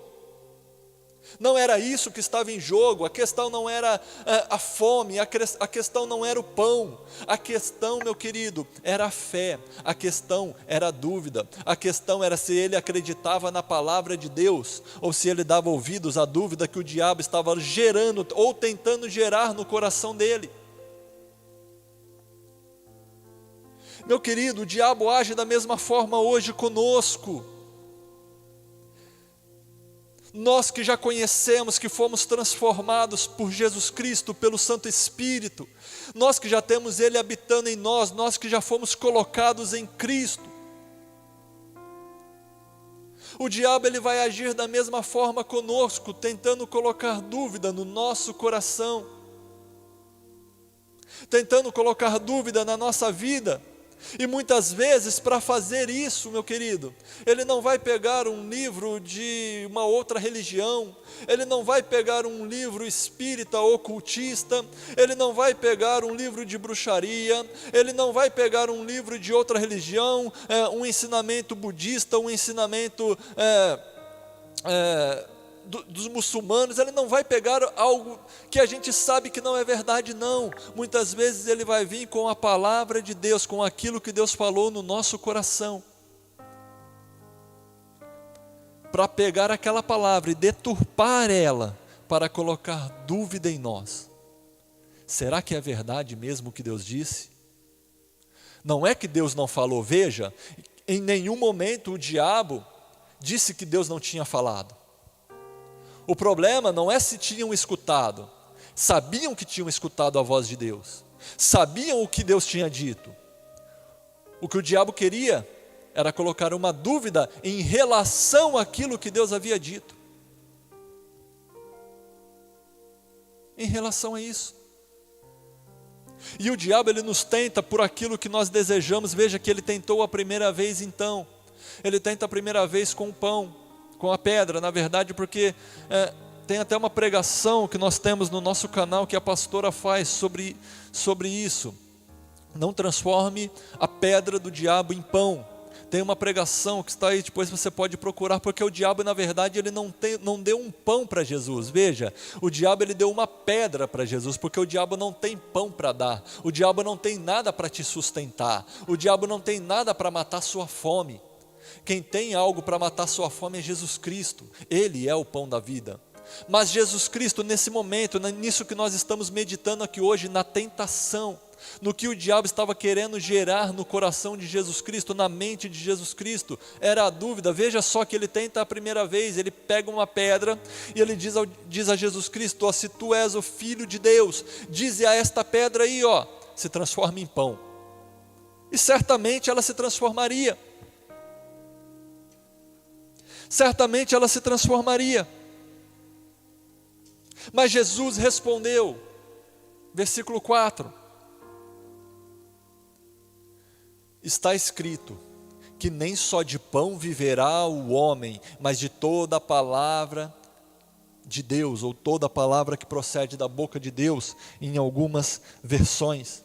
Não era isso que estava em jogo. A questão não era a fome, a questão não era o pão. A questão, meu querido, era a fé. A questão era a dúvida. A questão era se ele acreditava na palavra de Deus, ou se ele dava ouvidos à dúvida que o diabo estava gerando, ou tentando gerar no coração dele. Meu querido, o diabo age da mesma forma hoje conosco. Nós que já conhecemos, que fomos transformados por Jesus Cristo, pelo Santo Espírito, nós que já temos Ele habitando em nós, nós que já fomos colocados em Cristo, o diabo ele vai agir da mesma forma conosco, tentando colocar dúvida no nosso coração, tentando colocar dúvida na nossa vida. E muitas vezes, para fazer isso, meu querido, ele não vai pegar um livro de uma outra religião, ele não vai pegar um livro espírita ocultista, ele não vai pegar um livro de bruxaria, ele não vai pegar um livro de outra religião, um ensinamento budista, um ensinamento dos muçulmanos. Ele não vai pegar algo que a gente sabe que não é verdade, não. Muitas vezes ele vai vir com a palavra de Deus, com aquilo que Deus falou no nosso coração, para pegar aquela palavra e deturpar ela, para colocar dúvida em nós. Será que é verdade mesmo o que Deus disse? Não é que Deus não falou. Veja, em nenhum momento o diabo disse que Deus não tinha falado. O problema não é se tinham escutado, sabiam que tinham escutado a voz de Deus, sabiam o que Deus tinha dito. O que o diabo queria era colocar uma dúvida em relação àquilo que Deus havia dito. Em relação a isso. E o diabo ele nos tenta por aquilo que nós desejamos. Veja que ele tentou a primeira vez então. Ele tenta a primeira vez com o pão, com a pedra, na verdade, porque tem até uma pregação que nós temos no nosso canal que a pastora faz sobre isso. Não transforme a pedra do diabo em pão. Tem uma pregação que está aí, depois você pode procurar, porque o diabo, na verdade, ele não deu um pão para Jesus. Veja, o diabo ele deu uma pedra para Jesus, porque o diabo não tem pão para dar, o diabo não tem nada para te sustentar, o diabo não tem nada para matar sua fome. Quem tem algo para matar sua fome é Jesus Cristo, Ele é o pão da vida. Mas Jesus Cristo, nesse momento, nisso que nós estamos meditando aqui hoje, na tentação, no que o diabo estava querendo gerar no coração de Jesus Cristo, na mente de Jesus Cristo, era a dúvida. Veja só que ele tenta a primeira vez, ele pega uma pedra e ele diz a Jesus Cristo, ó, se tu és o Filho de Deus, dize a esta pedra aí, ó, se transforma em pão. E certamente ela se transformaria. Certamente ela se transformaria. Mas Jesus respondeu, versículo 4, está escrito que nem só de pão viverá o homem, mas de toda a palavra de Deus, ou toda a palavra que procede da boca de Deus, em algumas versões.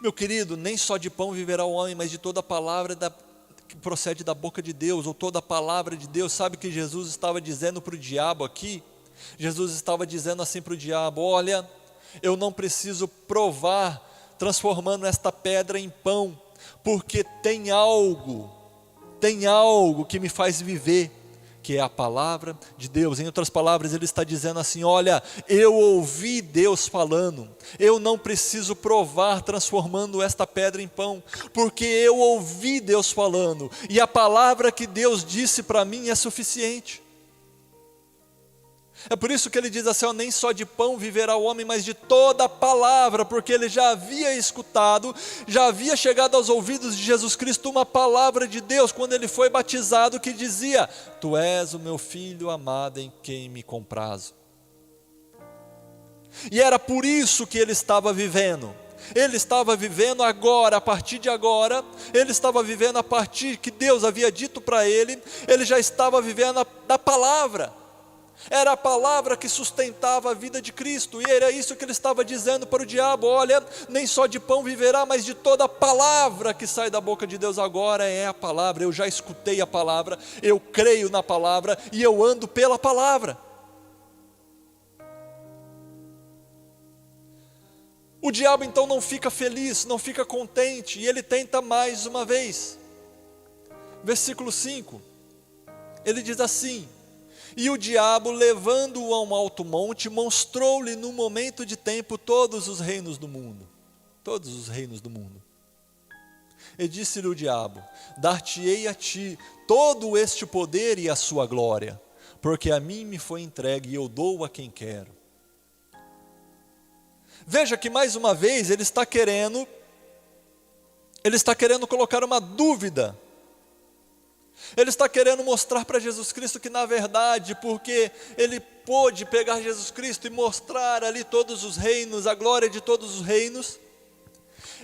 Meu querido, nem só de pão viverá o homem, mas de toda a palavra que procede da boca de Deus, ou toda a palavra de Deus. Sabe o que Jesus estava dizendo para o diabo aqui? Jesus estava dizendo assim para o diabo, olha, eu não preciso provar, transformando esta pedra em pão, porque tem algo que me faz viver, que é a palavra de Deus. Em outras palavras, ele está dizendo assim, olha, eu ouvi Deus falando, eu não preciso provar transformando esta pedra em pão, porque eu ouvi Deus falando, e a palavra que Deus disse para mim é suficiente. É por isso que ele diz assim, ó, nem só de pão viverá o homem, mas de toda a palavra, porque ele já havia escutado, já havia chegado aos ouvidos de Jesus Cristo uma palavra de Deus, quando ele foi batizado, que dizia, tu és o meu filho amado em quem me comprazo. E era por isso que ele estava vivendo. Ele estava vivendo agora, a partir de agora, ele estava vivendo a partir que Deus havia dito para ele já estava vivendo da palavra. Era a palavra que sustentava a vida de Cristo, e era isso que ele estava dizendo para o diabo, olha, nem só de pão viverá, mas de toda a palavra que sai da boca de Deus. Agora é a palavra, eu já escutei a palavra, eu creio na palavra, e eu ando pela palavra. O diabo então não fica feliz, não fica contente, e ele tenta mais uma vez. Versículo 5, ele diz assim, e o diabo, levando-o a um alto monte, mostrou-lhe num momento de tempo todos os reinos do mundo. Todos os reinos do mundo. E disse-lhe o diabo, dar-te-ei a ti todo este poder e a sua glória, porque a mim me foi entregue e eu dou a quem quero. Veja que mais uma vez ele está querendo colocar uma dúvida. Ele está querendo mostrar para Jesus Cristo que na verdade, porque ele pôde pegar Jesus Cristo e mostrar ali todos os reinos, a glória de todos os reinos,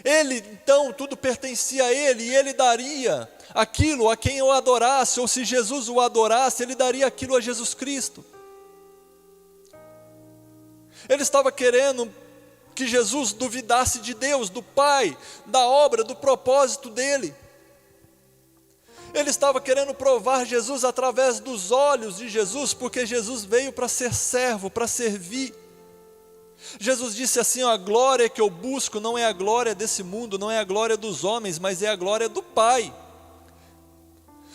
ele então, tudo pertencia a ele, e ele daria aquilo a quem o adorasse, ou se Jesus o adorasse, ele daria aquilo a Jesus Cristo. Ele estava querendo que Jesus duvidasse de Deus, do Pai, da obra, do propósito dele. Ele estava querendo provar Jesus através dos olhos de Jesus, porque Jesus veio para ser servo, para servir. Jesus disse assim, ó, a glória que eu busco não é a glória desse mundo, não é a glória dos homens, mas é a glória do Pai.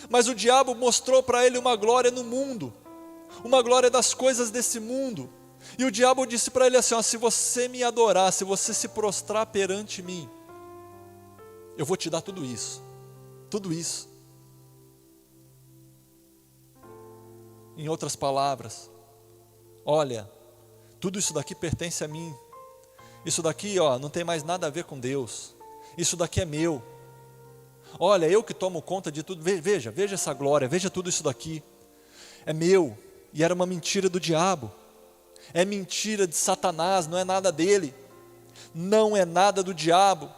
Mas o diabo mostrou para ele uma glória no mundo, uma glória das coisas desse mundo. E o diabo disse para ele assim, ó, se você me adorar, se você se prostrar perante mim, eu vou te dar tudo isso, tudo isso. Em outras palavras, olha, tudo isso daqui pertence a mim. Isso daqui, ó, não tem mais nada a ver com Deus. Isso daqui é meu. Olha, eu que tomo conta de tudo. Veja essa glória, veja tudo isso daqui. É meu. E era uma mentira do diabo. É mentira de Satanás, não é nada dele. Não é nada do diabo.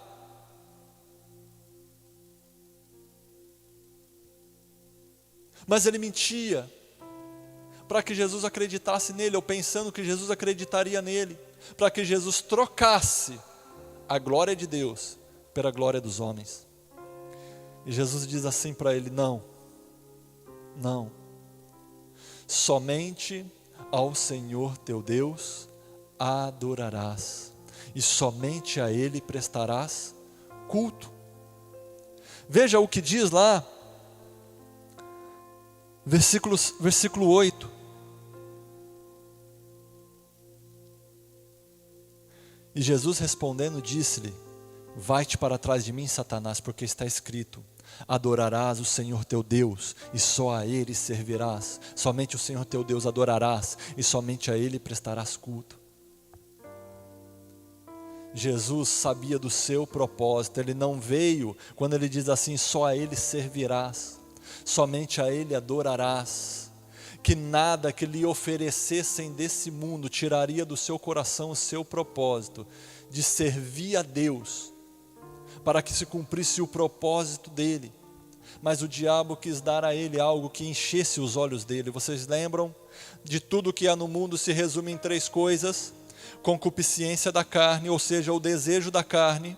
Mas ele mentia para que Jesus acreditasse nele, ou pensando que Jesus acreditaria nele, para que Jesus trocasse a glória de Deus pela glória dos homens. E Jesus diz assim para ele: não, somente ao Senhor teu Deus adorarás, e somente a Ele prestarás culto. Veja o que diz lá, versículo 8. E Jesus respondendo disse-lhe: vai-te para trás de mim, Satanás, porque está escrito: adorarás o Senhor teu Deus, e só a Ele servirás. Somente o Senhor teu Deus adorarás, e somente a Ele prestarás culto. Jesus sabia do seu propósito. Ele não veio, quando ele diz assim, só a Ele servirás, somente a Ele adorarás, que nada que lhe oferecessem desse mundo tiraria do seu coração o seu propósito de servir a Deus, para que se cumprisse o propósito dele. Mas o diabo quis dar a ele algo que enchesse os olhos dele. Vocês lembram? De tudo que há no mundo se resume em 3 coisas: concupiscência da carne, ou seja, o desejo da carne;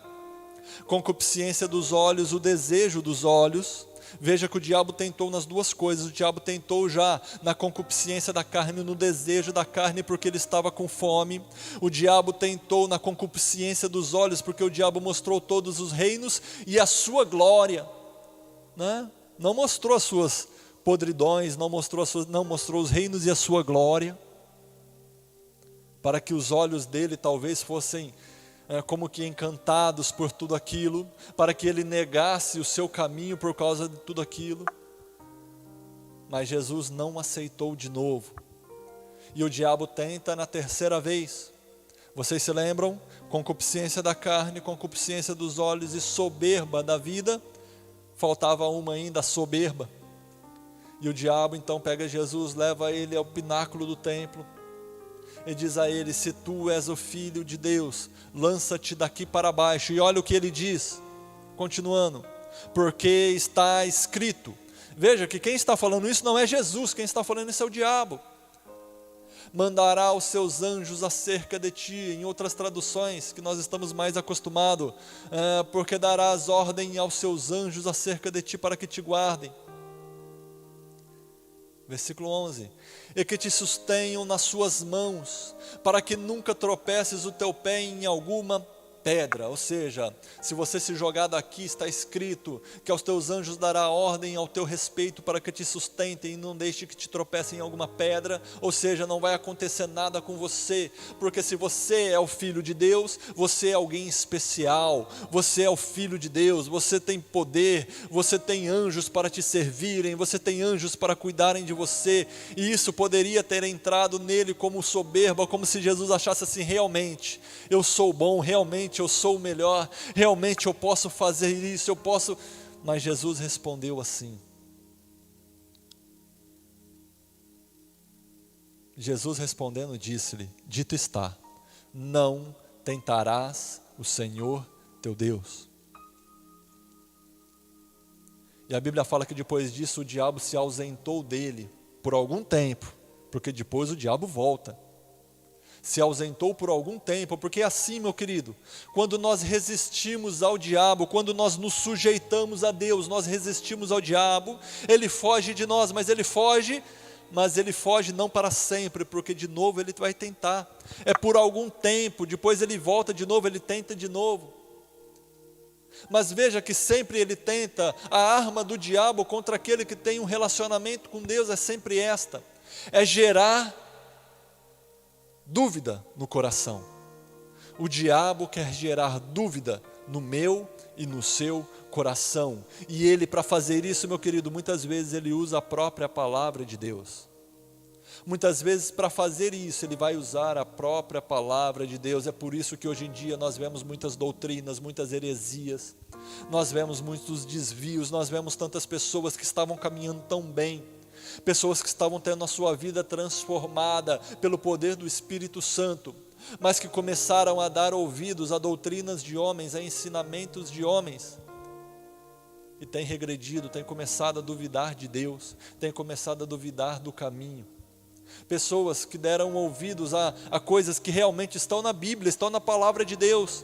concupiscência dos olhos, o desejo dos olhos. Veja que o diabo tentou nas 2 coisas. O diabo tentou já na concupiscência da carne, no desejo da carne, porque ele estava com fome. O diabo tentou na concupiscência dos olhos, porque o diabo mostrou todos os reinos e a sua glória, né? Não mostrou as suas podridões, não mostrou os reinos e a sua glória, para que os olhos dele talvez fossem como que encantados por tudo aquilo, para que ele negasse o seu caminho por causa de tudo aquilo. Mas Jesus não aceitou de novo. E o diabo tenta na 3ª vez. Vocês se lembram? Concupiscência da carne, concupiscência dos olhos e soberba da vida. Faltava uma ainda, a soberba. E o diabo então pega Jesus, leva ele ao pináculo do templo e diz a ele: se tu és o Filho de Deus, lança-te daqui para baixo. E olha o que ele diz, continuando: porque está escrito. Veja que quem está falando isso não é Jesus, quem está falando isso é o diabo. Mandará os seus anjos acerca de ti. Em outras traduções que nós estamos mais acostumados, porque darás ordem aos seus anjos acerca de ti para que te guardem. Versículo 11: e que te sustenham nas suas mãos, para que nunca tropeces o teu pé em alguma pedra. Ou seja, se você se jogar daqui, está escrito que aos teus anjos dará ordem ao teu respeito para que te sustentem e não deixe que te tropece em alguma pedra. Ou seja, não vai acontecer nada com você, porque se você é o Filho de Deus, você é alguém especial, você é o Filho de Deus, você tem poder, você tem anjos para te servirem, você tem anjos para cuidarem de você. E isso poderia ter entrado nele como soberba, como se Jesus achasse assim: realmente eu sou bom, realmente eu sou o melhor, realmente eu posso fazer isso, eu posso. Mas Jesus respondeu assim. Jesus respondendo disse-lhe: dito está, não tentarás o Senhor teu Deus. E a Bíblia fala que depois disso o diabo se ausentou dele por algum tempo, porque depois o diabo volta. Se ausentou por algum tempo, porque é assim, meu querido, quando nós resistimos ao diabo, quando nós nos sujeitamos a Deus, nós resistimos ao diabo, ele foge de nós, mas ele foge não para sempre, porque de novo ele vai tentar. É por algum tempo, depois ele volta de novo, ele tenta de novo. Mas veja que sempre ele tenta. A arma do diabo contra aquele que tem um relacionamento com Deus é sempre esta: é gerar dúvida no coração. O diabo quer gerar dúvida no meu e no seu coração. E ele, para fazer isso, meu querido, muitas vezes ele usa a própria palavra de Deus. Muitas vezes, para fazer isso, ele vai usar a própria palavra de Deus. É por isso que hoje em dia nós vemos muitas doutrinas, muitas heresias, nós vemos muitos desvios, nós vemos tantas pessoas que estavam caminhando tão bem, pessoas que estavam tendo a sua vida transformada pelo poder do Espírito Santo, mas que começaram a dar ouvidos a doutrinas de homens, a ensinamentos de homens, e tem regredido, tem começado a duvidar de Deus, tem começado a duvidar do caminho. Pessoas que deram ouvidos a coisas que realmente estão na Bíblia, estão na palavra de Deus,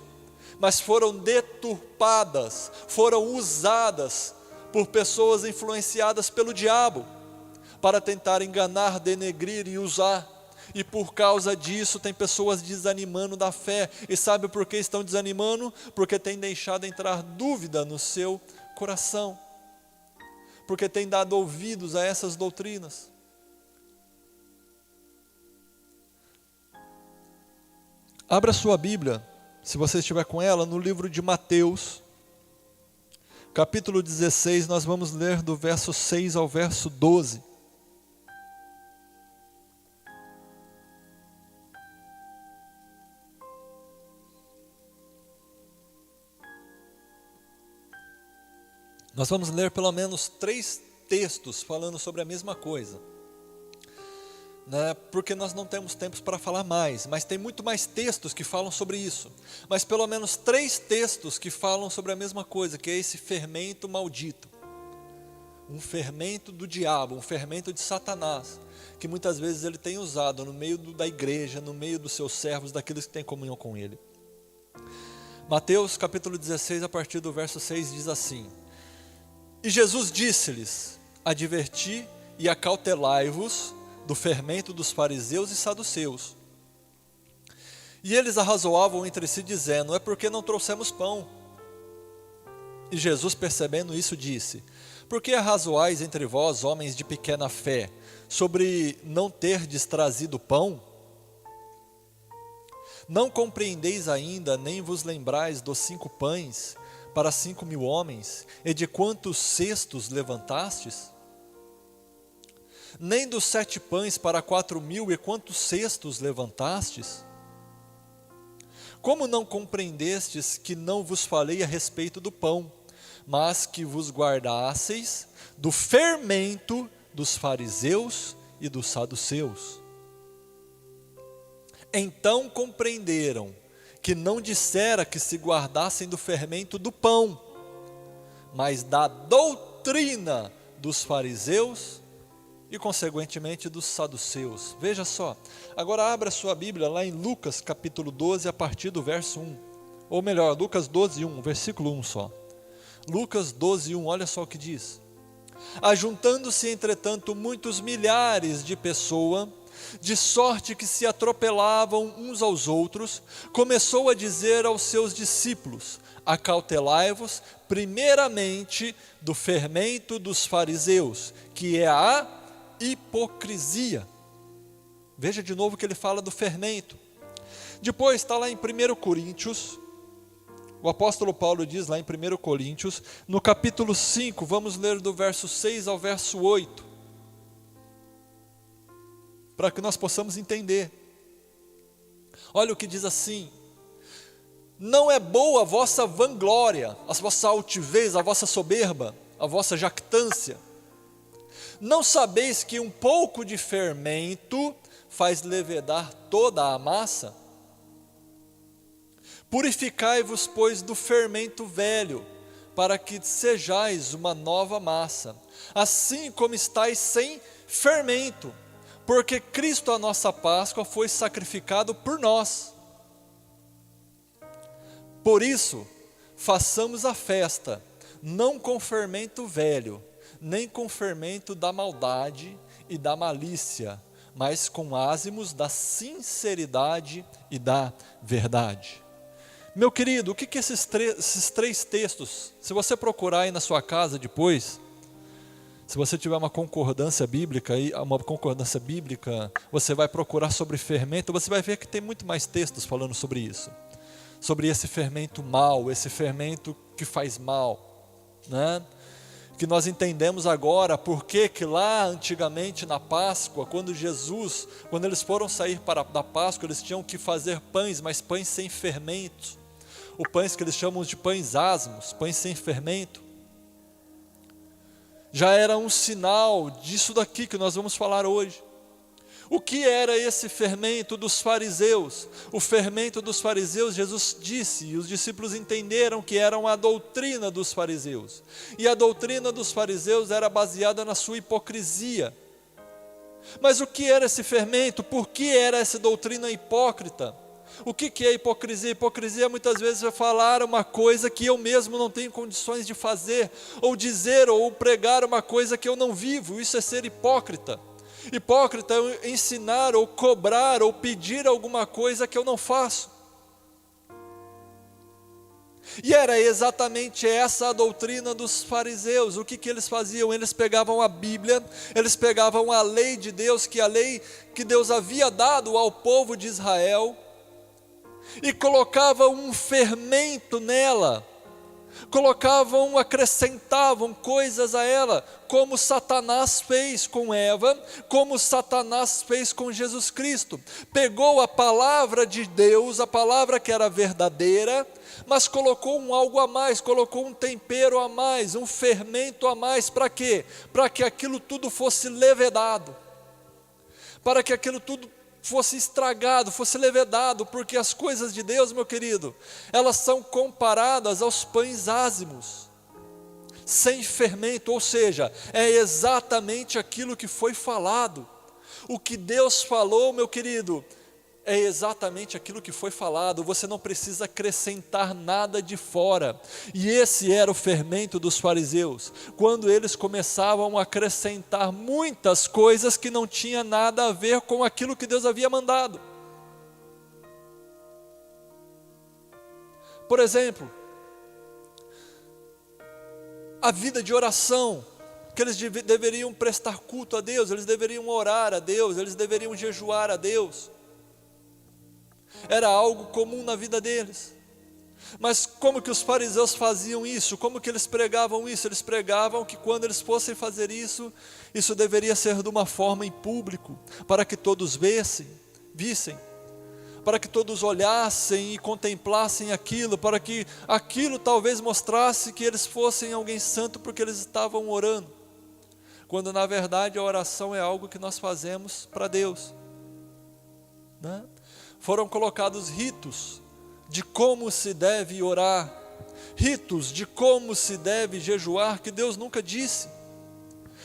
mas foram deturpadas, foram usadas por pessoas influenciadas pelo diabo, para tentar enganar, denegrir e usar. E por causa disso tem pessoas desanimando da fé. E sabe por que estão desanimando? Porque tem deixado entrar dúvida no seu coração, porque tem dado ouvidos a essas doutrinas. Abra sua Bíblia, se você estiver com ela, no livro de Mateus, capítulo 16, nós vamos ler do verso 6 ao verso 12. Nós vamos ler pelo menos 3 textos falando sobre a mesma coisa, né? Porque nós não temos tempo para falar mais, mas tem muito mais textos que falam sobre isso. Mas pelo menos 3 textos que falam sobre a mesma coisa, que é esse fermento maldito. Um fermento do diabo, um fermento de Satanás, que muitas vezes ele tem usado no meio da igreja, no meio dos seus servos, daqueles que têm comunhão com ele. Mateus capítulo 16, a partir do verso 6 diz assim: E Jesus disse-lhes: Adverti e acautelai-vos do fermento dos fariseus e saduceus. E eles arrazoavam entre si, dizendo: É porque não trouxemos pão. E Jesus, percebendo isso, disse: Por que arrazoais entre vós, homens de pequena fé, sobre não terdes trazido pão? Não compreendeis ainda, nem vos lembrais dos 5 pães para 5.000 homens, e de quantos cestos levantastes? Nem dos 7 pães para 4.000, e quantos cestos levantastes? Como não compreendestes que não vos falei a respeito do pão, mas que vos guardasseis do fermento dos fariseus e dos saduceus? Então compreenderam que não dissera que se guardassem do fermento do pão, mas da doutrina dos fariseus e consequentemente dos saduceus. Veja só, agora abra sua Bíblia lá em Lucas capítulo 12, a partir do verso 1, ou melhor, Lucas 12, 1, versículo 1 só. Lucas 12, 1, olha só o que diz: Ajuntando-se entretanto muitos milhares de pessoas, de sorte que se atropelavam uns aos outros, começou a dizer aos seus discípulos: Acautelai-vos primeiramente do fermento dos fariseus, que é a hipocrisia. Veja de novo que ele fala do fermento. Depois está lá em 1 Coríntios, o apóstolo Paulo diz lá em 1 Coríntios, no capítulo 5, vamos ler do verso 6 ao verso 8, para que nós possamos entender. Olha o que diz assim: Não é boa a vossa vanglória, a vossa altivez, a vossa soberba, a vossa jactância. Não sabeis que um pouco de fermento faz levedar toda a massa? Purificai-vos, pois, do fermento velho, para que sejais uma nova massa, assim como estáis sem fermento, porque Cristo, a nossa Páscoa, foi sacrificado por nós. Por isso, façamos a festa, não com fermento velho, nem com fermento da maldade e da malícia, mas com ázimos da sinceridade e da verdade. Meu querido, o que esses 3 textos, se você procurar aí na sua casa depois, se você tiver uma concordância bíblica, você vai procurar sobre fermento, você vai ver que tem muito mais textos falando sobre isso. Sobre esse fermento mau, esse fermento que faz mal, né? Que nós entendemos agora porque que lá antigamente na Páscoa, quando eles foram sair da Páscoa, eles tinham que fazer pães, mas pães sem fermento. Os pães que eles chamam de pães asmos, pães sem fermento. Já era um sinal disso daqui que nós vamos falar hoje. O que era esse fermento dos fariseus? O fermento dos fariseus, Jesus disse, e os discípulos entenderam que era a doutrina dos fariseus. E a doutrina dos fariseus era baseada na sua hipocrisia. Mas o que era esse fermento? Por que era essa doutrina hipócrita? O que é hipocrisia? Hipocrisia muitas vezes é falar uma coisa que eu mesmo não tenho condições de fazer, ou dizer ou pregar uma coisa que eu não vivo. Isso é ser hipócrita. Hipócrita é ensinar ou cobrar ou pedir alguma coisa que eu não faço. E era exatamente essa a doutrina dos fariseus. O que eles faziam? Eles pegavam a Bíblia, eles pegavam a lei de Deus, que a lei que Deus havia dado ao povo de Israel, e colocavam um fermento nela, acrescentavam coisas a ela, como Satanás fez com Eva, como Satanás fez com Jesus Cristo. Pegou a palavra de Deus, a palavra que era verdadeira, mas colocou um algo a mais, colocou um tempero a mais, um fermento a mais. Para quê? Para que aquilo tudo fosse levedado, para que aquilo tudo fosse estragado, fosse levedado, porque as coisas de Deus, meu querido, elas são comparadas aos pães ázimos, sem fermento, ou seja, é exatamente aquilo que foi falado. O que Deus falou, meu querido, é exatamente aquilo que foi falado, você não precisa acrescentar nada de fora. E esse era o fermento dos fariseus, quando eles começavam a acrescentar muitas coisas que não tinha nada a ver com aquilo que Deus havia mandado. Por exemplo, a vida de oração, que eles deveriam prestar culto a Deus, eles deveriam orar a Deus, eles deveriam jejuar a Deus. Era algo comum na vida deles. Mas como que os fariseus faziam isso? Como que eles pregavam isso? Eles pregavam que quando eles fossem fazer isso, isso deveria ser de uma forma em público, para que todos vissem, para que todos olhassem e contemplassem aquilo, para que aquilo talvez mostrasse que eles fossem alguém santo, porque eles estavam orando, quando na verdade a oração é algo que nós fazemos para Deus, né? Foram colocados ritos de como se deve orar, ritos de como se deve jejuar, que Deus nunca disse,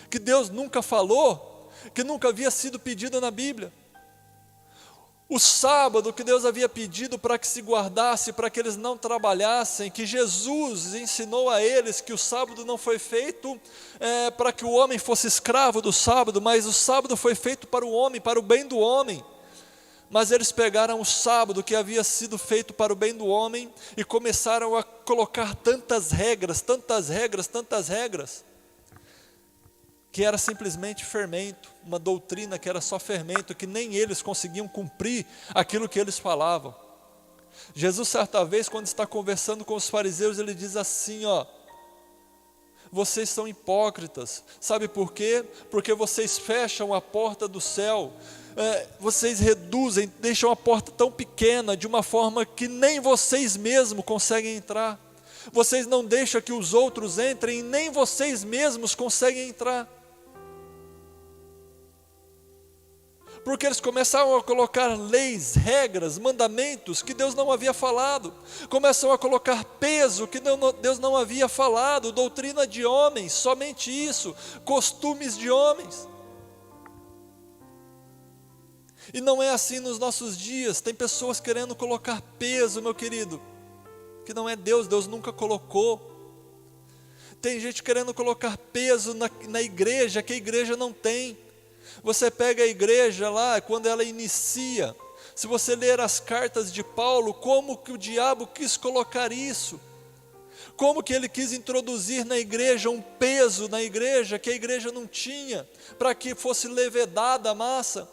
que Deus nunca falou, que nunca havia sido pedido na Bíblia. O sábado que Deus havia pedido para que se guardasse, para que eles não trabalhassem, que Jesus ensinou a eles que o sábado não foi feito para que o homem fosse escravo do sábado, mas o sábado foi feito para o homem, para o bem do homem. Mas eles pegaram o sábado que havia sido feito para o bem do homem e começaram a colocar tantas regras, que era simplesmente fermento, uma doutrina que era só fermento, que nem eles conseguiam cumprir aquilo que eles falavam. Jesus, certa vez, quando está conversando com os fariseus, ele diz assim, vocês são hipócritas, sabe por quê? Porque vocês fecham a porta do céu, vocês reduzem, deixam a porta tão pequena, de uma forma que nem vocês mesmos conseguem entrar. Vocês não deixam que os outros entrem, e nem vocês mesmos conseguem entrar. Porque eles começaram a colocar leis, regras, mandamentos que Deus não havia falado, começam a colocar peso que Deus não havia falado, doutrina de homens, somente isso, costumes de homens. E não é assim nos nossos dias. Tem pessoas querendo colocar peso, meu querido, que não é Deus, Deus nunca colocou. Tem gente querendo colocar peso na igreja, que a igreja não tem. Você pega a igreja lá, quando ela inicia, se você ler as cartas de Paulo, como que o diabo quis colocar isso? Como que ele quis introduzir na igreja um peso na igreja que a igreja não tinha, para que fosse levedada a massa?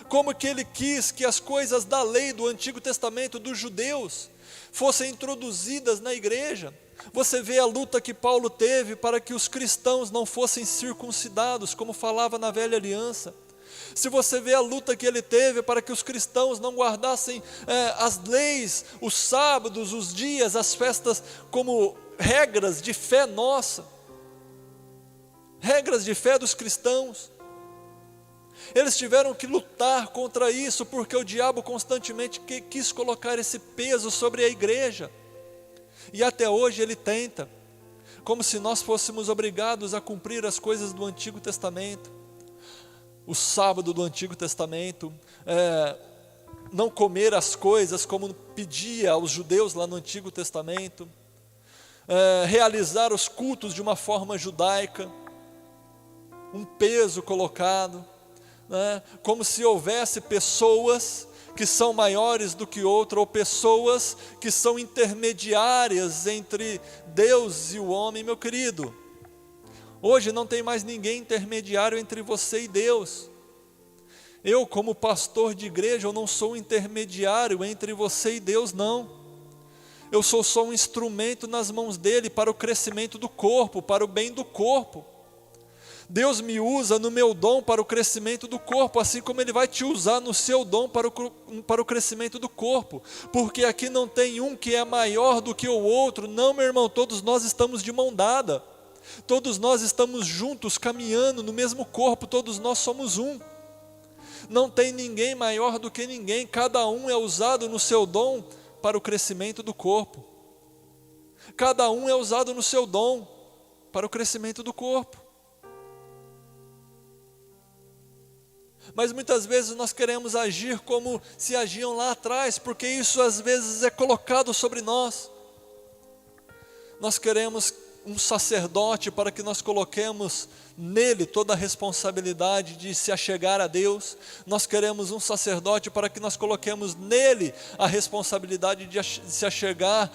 Como que ele quis que as coisas da lei do Antigo Testamento dos judeus fossem introduzidas na igreja? Você vê a luta que Paulo teve para que os cristãos não fossem circuncidados, como falava na velha aliança. Se você vê a luta que ele teve para que os cristãos não guardassem as leis, os sábados, os dias, as festas, como regras de fé nossa, regras de fé dos cristãos. Eles tiveram que lutar contra isso, porque o diabo constantemente quis colocar esse peso sobre a igreja. E até hoje ele tenta, como se nós fôssemos obrigados a cumprir as coisas do Antigo Testamento. O sábado do Antigo Testamento, não comer as coisas como pedia aos judeus lá no Antigo Testamento, realizar os cultos de uma forma judaica, um peso colocado, né? Como se houvesse pessoas que são maiores do que outra, ou pessoas que são intermediárias entre Deus e o homem. Meu querido, hoje não tem mais ninguém intermediário entre você e Deus. Eu, como pastor de igreja, eu não sou intermediário entre você e Deus, não. Eu sou só um instrumento nas mãos dele para o crescimento do corpo, para o bem do corpo. Deus me usa no meu dom para o crescimento do corpo, assim como Ele vai te usar no seu dom para o crescimento do corpo, porque aqui não tem um que é maior do que o outro, não, meu irmão, todos nós estamos de mão dada, todos nós estamos juntos, caminhando no mesmo corpo, todos nós somos um, não tem ninguém maior do que ninguém, cada um é usado no seu dom para o crescimento do corpo, cada um é usado no seu dom para o crescimento do corpo. Mas muitas vezes nós queremos agir como se agiam lá atrás, porque isso às vezes é colocado sobre nós. Nós queremos um sacerdote para que nós coloquemos nele toda a responsabilidade de se achegar a Deus. Nós queremos um sacerdote para que nós coloquemos nele a responsabilidade de se achegar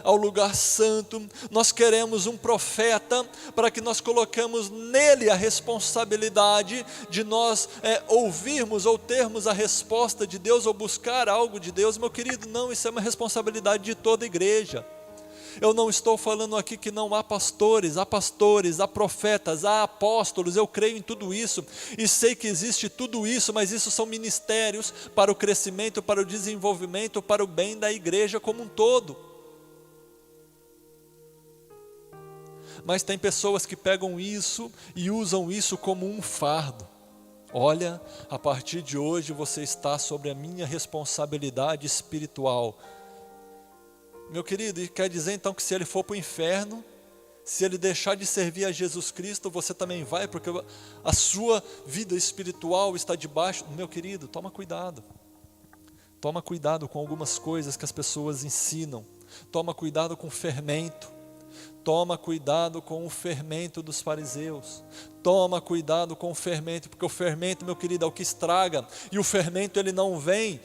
ao lugar santo. Nós queremos um profeta para que nós coloquemos nele a responsabilidade de nós ouvirmos ou termos a resposta de Deus ou buscar algo de Deus. Meu querido, não, isso é uma responsabilidade de toda a igreja. Eu não estou falando aqui que não há pastores, há profetas, há apóstolos, eu creio em tudo isso, e sei que existe tudo isso, mas isso são ministérios para o crescimento, para o desenvolvimento, para o bem da igreja como um todo. Mas tem pessoas que pegam isso e usam isso como um fardo. Olha, a partir de hoje você está sobre a minha responsabilidade espiritual. Meu querido, e quer dizer então que se ele for para o inferno, se ele deixar de servir a Jesus Cristo, você também vai, porque a sua vida espiritual está debaixo. Meu querido, toma cuidado com algumas coisas que as pessoas ensinam, toma cuidado com o fermento, toma cuidado com o fermento dos fariseus, toma cuidado com o fermento, porque o fermento, meu querido, é o que estraga, e o fermento ele não vem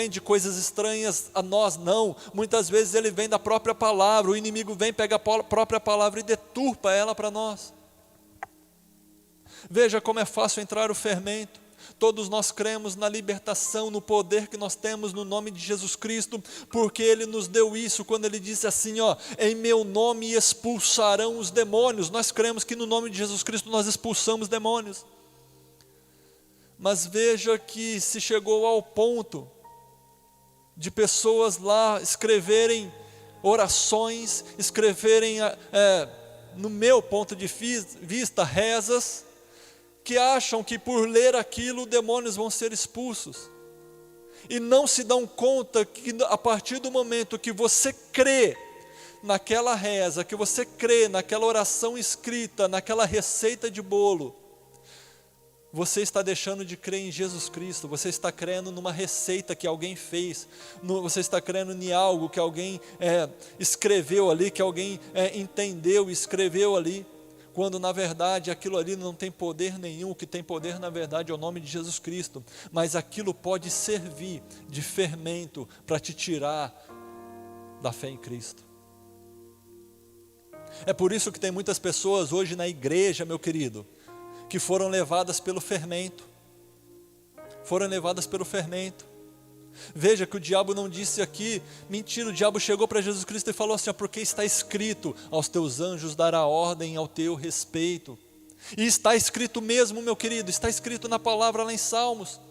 de coisas estranhas a nós, não, muitas vezes ele vem da própria palavra, o inimigo vem, pega a própria palavra e deturpa ela para nós. Veja como é fácil entrar o fermento. Todos nós cremos na libertação, no poder que nós temos no nome de Jesus Cristo, porque Ele nos deu isso, quando Ele disse assim, em meu nome expulsarão os demônios. Nós cremos que no nome de Jesus Cristo nós expulsamos demônios. Mas veja que se chegou ao ponto de pessoas lá escreverem orações, escreverem, no meu ponto de vista, rezas, que acham que por ler aquilo demônios vão ser expulsos, e não se dão conta que a partir do momento que você crê naquela reza, que você crê naquela oração escrita, naquela receita de bolo, você está deixando de crer em Jesus Cristo, você está crendo numa receita que alguém fez, você está crendo em algo que alguém escreveu ali, que alguém entendeu e escreveu ali, quando na verdade aquilo ali não tem poder nenhum. O que tem poder na verdade é o nome de Jesus Cristo, mas aquilo pode servir de fermento para te tirar da fé em Cristo. É por isso que tem muitas pessoas hoje na igreja, meu querido, que foram levadas pelo fermento, Veja que o diabo não disse aqui, mentira, o diabo chegou para Jesus Cristo e falou assim, porque está escrito, aos teus anjos dará ordem ao teu respeito. E está escrito mesmo, meu querido, está escrito na palavra lá em Salmos.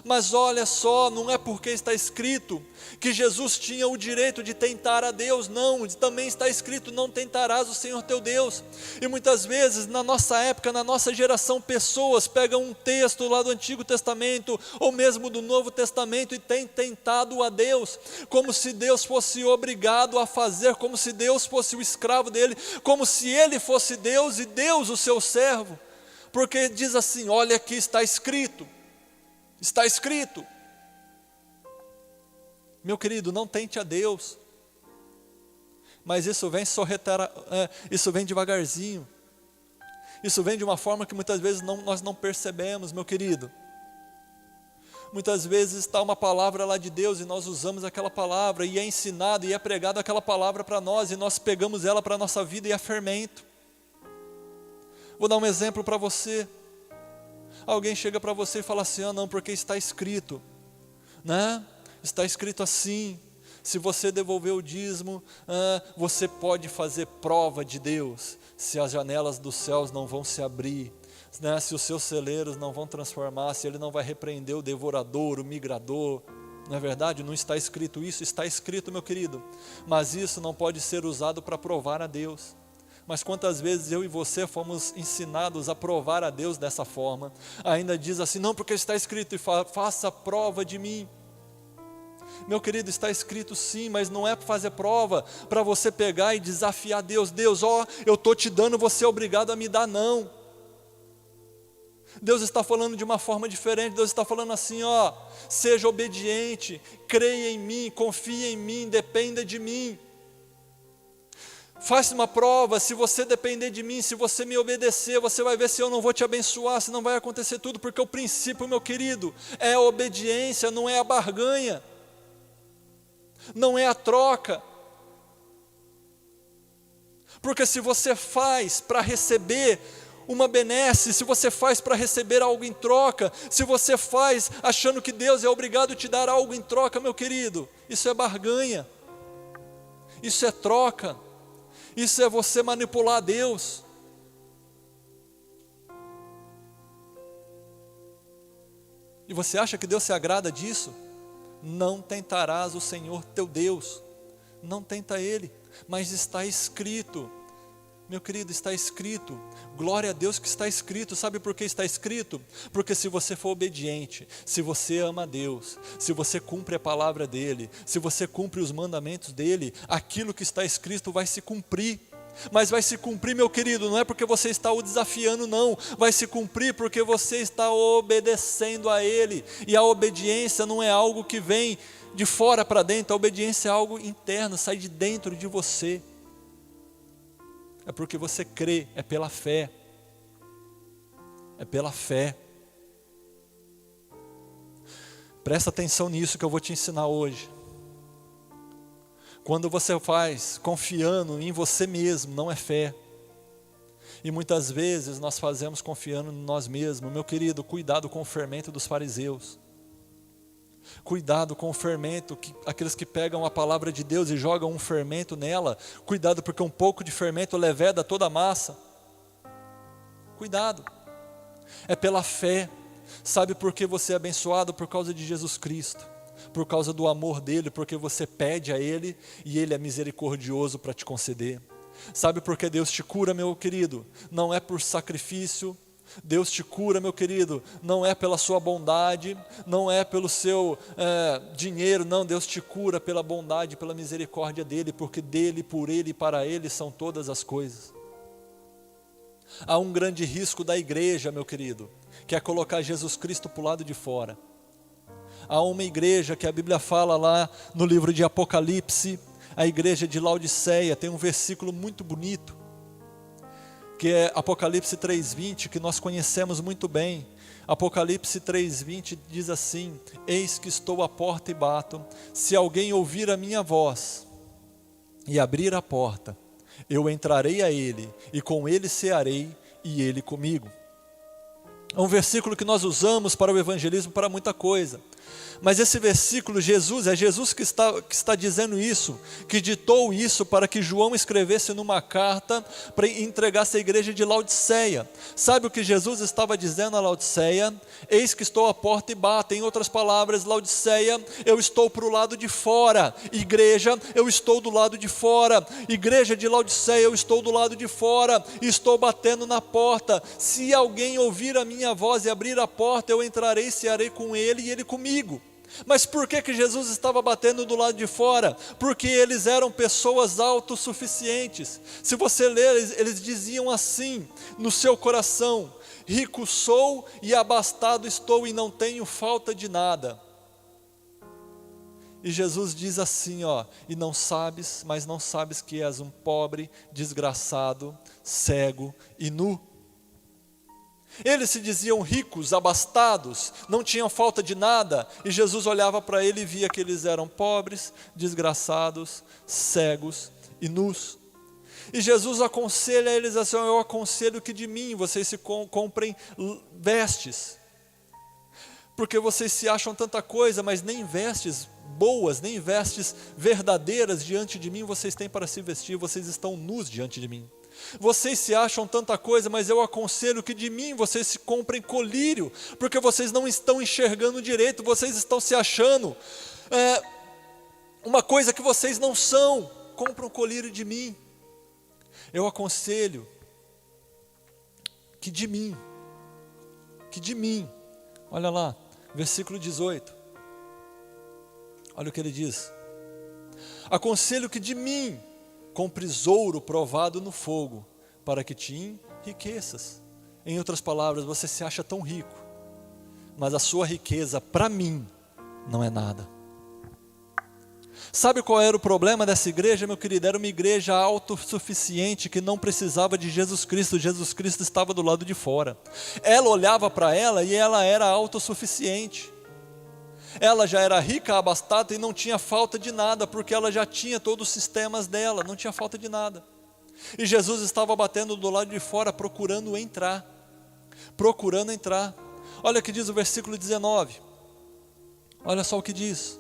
Mas olha só, não é porque está escrito que Jesus tinha o direito de tentar a Deus, não, também está escrito, não tentarás o Senhor teu Deus. E muitas vezes na nossa época, na nossa geração, pessoas pegam um texto lá do Antigo Testamento, ou mesmo do Novo Testamento, e têm tentado a Deus, como se Deus fosse obrigado a fazer, como se Deus fosse o escravo dele, como se ele fosse Deus e Deus o seu servo, porque diz assim, olha aqui está escrito, Meu querido, não tente a Deus. Mas isso vem isso vem devagarzinho. Isso vem de uma forma que muitas vezes nós não percebemos, meu querido. Muitas vezes está uma palavra lá de Deus e nós usamos aquela palavra e é ensinado e é pregado aquela palavra para nós e nós pegamos ela para a nossa vida e é fermento. Vou dar um exemplo para você. Alguém chega para você e fala assim, não, porque está escrito, né? Está escrito assim, se você devolver o dízimo, você pode fazer prova de Deus, se as janelas dos céus não vão se abrir, né? Se os seus celeiros não vão transformar, se ele não vai repreender o devorador, o migrador. Não é verdade? Não está escrito isso, está escrito, meu querido, mas isso não pode ser usado para provar a Deus. Mas quantas vezes eu e você fomos ensinados a provar a Deus dessa forma? Ainda diz assim, não, porque está escrito, e faça prova de mim. Meu querido, está escrito sim, mas não é para fazer prova, para você pegar e desafiar Deus. Deus, eu estou te dando, você é obrigado a me dar, não. Deus está falando de uma forma diferente. Deus está falando assim, seja obediente, creia em mim, confie em mim, dependa de mim. Faça uma prova, se você depender de mim, se você me obedecer, você vai ver se eu não vou te abençoar, se não vai acontecer tudo, porque o princípio, meu querido, é a obediência, não é a barganha, não é a troca. Porque se você faz para receber uma benesse, se você faz para receber algo em troca, se você faz achando que Deus é obrigado a te dar algo em troca, meu querido, isso é barganha, isso é troca. Isso é você manipular Deus. E você acha que Deus se agrada disso? Não tentarás o Senhor teu Deus. Não tenta Ele, mas está escrito. Meu querido, está escrito. Glória a Deus que está escrito. Sabe por que está escrito? Porque se você for obediente, se você ama a Deus, se você cumpre a palavra dEle, se você cumpre os mandamentos dEle, aquilo que está escrito vai se cumprir. Mas vai se cumprir, meu querido, não é porque você está o desafiando, não. Vai se cumprir porque você está obedecendo a Ele. E a obediência não é algo que vem de fora para dentro. A obediência é algo interno, sai de dentro de você. É porque você crê, é pela fé. É pela fé. Presta atenção nisso que eu vou te ensinar hoje. Quando você faz confiando em você mesmo, não é fé. E muitas vezes nós fazemos confiando em nós mesmos. Meu querido, cuidado com o fermento dos fariseus. Cuidado com o fermento, aqueles que pegam a palavra de Deus e jogam um fermento nela. Cuidado, porque um pouco de fermento leveda toda a massa. Cuidado. É pela fé. Sabe por que você é abençoado? Por causa de Jesus Cristo. Por causa do amor dEle, porque você pede a Ele e Ele é misericordioso para te conceder. Sabe por que Deus te cura, meu querido? Não é por sacrifício. Deus te cura, meu querido, não é pela sua bondade, não é pelo seu dinheiro, não. Deus te cura pela bondade, pela misericórdia dEle, porque dEle, por Ele e para Ele são todas as coisas. Há um grande risco da igreja, meu querido, que é colocar Jesus Cristo para o lado de fora. Há uma igreja que a Bíblia fala lá no livro de Apocalipse, a igreja de Laodiceia, tem um versículo muito bonito, que é Apocalipse 3:20, que nós conhecemos muito bem. Apocalipse 3:20 diz assim: eis que estou à porta e bato, se alguém ouvir a minha voz e abrir a porta, eu entrarei a ele, e com ele cearei, e ele comigo. É um versículo que nós usamos para o evangelismo, para muita coisa. Mas esse versículo, é Jesus que está dizendo isso, que ditou isso para que João escrevesse numa carta para entregasse à igreja de Laodiceia. Sabe o que Jesus estava dizendo a Laodiceia? Eis que estou à porta e bato. Em outras palavras, Laodiceia, eu estou para o lado de fora. Igreja, eu estou do lado de fora. Igreja de Laodiceia, eu estou do lado de fora. Estou batendo na porta. Se alguém ouvir a minha voz e abrir a porta, eu entrarei e cearei com ele e ele comigo. Mas por que Jesus estava batendo do lado de fora? Porque eles eram pessoas autossuficientes. Se você ler, eles diziam assim no seu coração: rico sou e abastado estou e não tenho falta de nada. E Jesus diz assim, ó, e não sabes, mas não sabes que és um pobre, desgraçado, cego e nu. Eles se diziam ricos, abastados, não tinham falta de nada, e Jesus olhava para ele e via que eles eram pobres, desgraçados, cegos e nus. E Jesus aconselha eles assim, eu aconselho que de mim vocês se comprem vestes, porque vocês se acham tanta coisa, mas nem vestes boas, nem vestes verdadeiras diante de mim vocês têm para se vestir, vocês estão nus diante de mim. Vocês se acham tanta coisa, mas eu aconselho que de mim vocês se comprem colírio, porque vocês não estão enxergando direito, vocês estão se achando uma coisa que vocês não são. Compra um colírio de mim. Eu aconselho que de mim, olha lá, versículo 18, olha o que ele diz: aconselho que de mim compres ouro provado no fogo, para que te enriqueças. Em outras palavras, você se acha tão rico, mas a sua riqueza para mim não é nada. Sabe qual era o problema dessa igreja, meu querido? Era uma igreja autossuficiente, que não precisava de Jesus Cristo. Jesus Cristo estava do lado de fora. Ela olhava para ela e ela era autossuficiente. Ela já era rica, abastada e não tinha falta de nada, porque ela já tinha todos os sistemas dela, não tinha falta de nada. E Jesus estava batendo do lado de fora, procurando entrar. Olha o que diz o versículo 19. Olha só o que diz: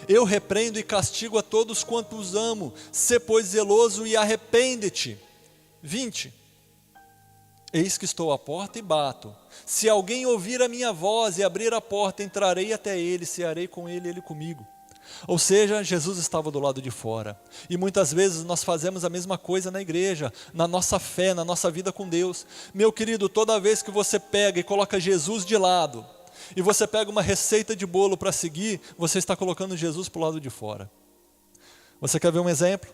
eu repreendo e castigo a todos quantos amo, sê pois zeloso e arrepende-te. 20. Eis que estou à porta e bato. Se alguém ouvir a minha voz e abrir a porta, entrarei até ele, cearei com ele, ele comigo. Ou seja, Jesus estava do lado de fora. E muitas vezes nós fazemos a mesma coisa na igreja, na nossa fé, na nossa vida com Deus. Meu querido, toda vez que você pega e coloca Jesus de lado, e você pega uma receita de bolo para seguir, você está colocando Jesus para o lado de fora. Você quer ver um exemplo?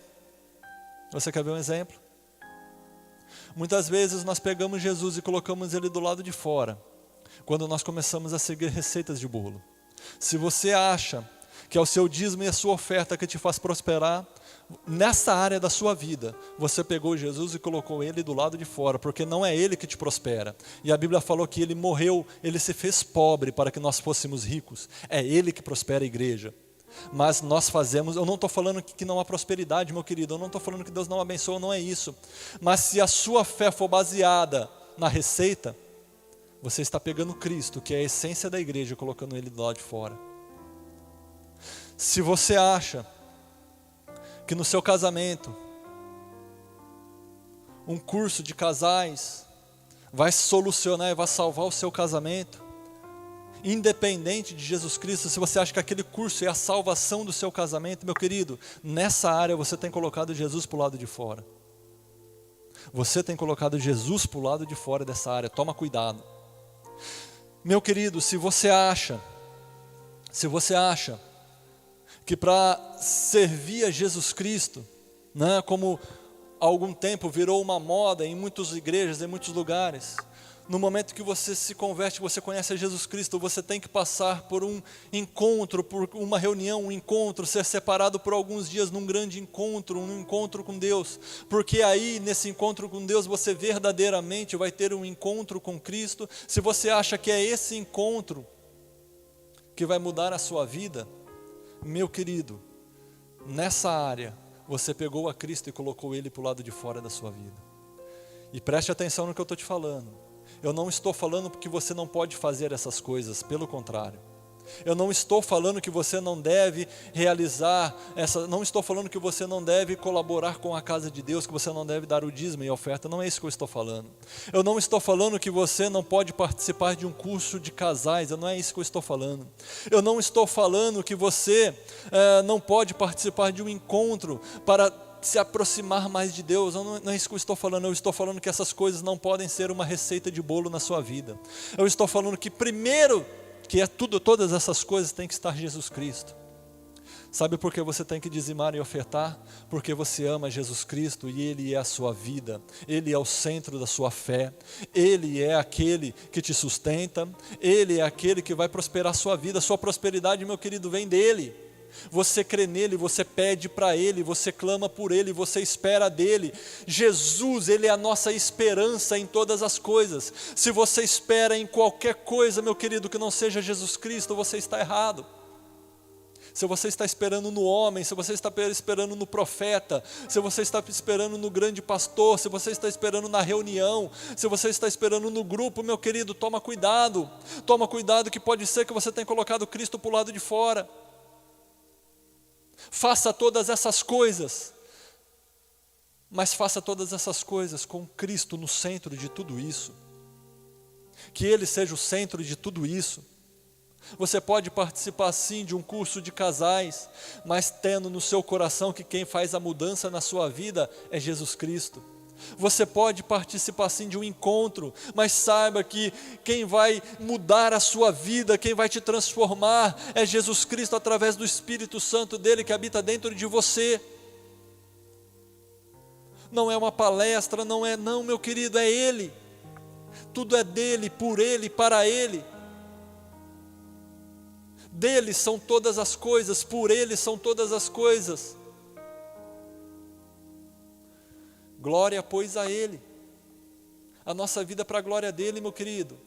Muitas vezes nós pegamos Jesus e colocamos ele do lado de fora, quando nós começamos a seguir receitas de bolo. Se você acha que é o seu dízimo e a sua oferta que te faz prosperar, nessa área da sua vida, você pegou Jesus e colocou ele do lado de fora, porque não é ele que te prospera. E a Bíblia falou que ele morreu, ele se fez pobre para que nós fôssemos ricos. É ele que prospera a igreja. Mas nós fazemos, eu não estou falando que não há prosperidade, meu querido, eu não estou falando que Deus não abençoa, não é isso. Mas se a sua fé for baseada na receita, você está pegando Cristo, que é a essência da igreja, e colocando ele do lado de fora. Se você acha que no seu casamento, um curso de casais vai solucionar e vai salvar o seu casamento, independente de Jesus Cristo, se você acha que aquele curso é a salvação do seu casamento, meu querido, nessa área você tem colocado Jesus para o lado de fora. Você tem colocado Jesus para o lado de fora dessa área, toma cuidado. Meu querido, se você acha que para servir a Jesus Cristo, né, como há algum tempo virou uma moda em muitas igrejas, em muitos lugares, no momento que você se converte, você conhece a Jesus Cristo, você tem que passar por um encontro, por uma reunião, um encontro, ser separado por alguns dias num grande encontro, um encontro com Deus, porque aí nesse encontro com Deus você verdadeiramente vai ter um encontro com Cristo. Se você acha que é esse encontro que vai mudar a sua vida, meu querido, nessa área você pegou a Cristo e colocou Ele para o lado de fora da sua vida. E preste atenção no que eu estou te falando. Eu não estou falando porque você não pode fazer essas coisas, pelo contrário. Eu não estou falando que você não deve realizar, não estou falando que você não deve colaborar com a casa de Deus, que você não deve dar o dízimo e a oferta, não é isso que eu estou falando. Eu não estou falando que você não pode participar de um curso de casais, não é isso que eu estou falando. Eu não estou falando que você não pode participar de um encontro para se aproximar mais de Deus, não é isso que eu estou falando. Eu estou falando que essas coisas não podem ser uma receita de bolo na sua vida. Eu estou falando que primeiro, que todas essas coisas tem que estar Jesus Cristo. Sabe por que você tem que dizimar e ofertar? Porque você ama Jesus Cristo e Ele é a sua vida, Ele é o centro da sua fé, Ele é aquele que te sustenta, Ele é aquele que vai prosperar a sua vida. A sua prosperidade, meu querido, vem dEle. Você crê nele, você pede para Ele, você clama por Ele, você espera dEle. Jesus, Ele é a nossa esperança em todas as coisas. Se você espera em qualquer coisa, meu querido, que não seja Jesus Cristo, você está errado. Se você está esperando no homem, se você está esperando no profeta, se você está esperando no grande pastor, se você está esperando na reunião, se você está esperando no grupo, meu querido, toma cuidado que pode ser que você tenha colocado Cristo para o lado de fora. Faça todas essas coisas, mas faça todas essas coisas com Cristo no centro de tudo isso, que Ele seja o centro de tudo isso. Você pode participar sim de um curso de casais, mas tendo no seu coração que quem faz a mudança na sua vida é Jesus Cristo. Você pode participar sim de um encontro, mas saiba que quem vai mudar a sua vida, quem vai te transformar é Jesus Cristo através do Espírito Santo dele que habita dentro de você. Não é uma palestra, não, meu querido, é Ele. Tudo é dele, por Ele, para Ele. Dele são todas as coisas, por Ele são todas as coisas. Glória, pois, a Ele. A nossa vida para a glória dEle, meu querido.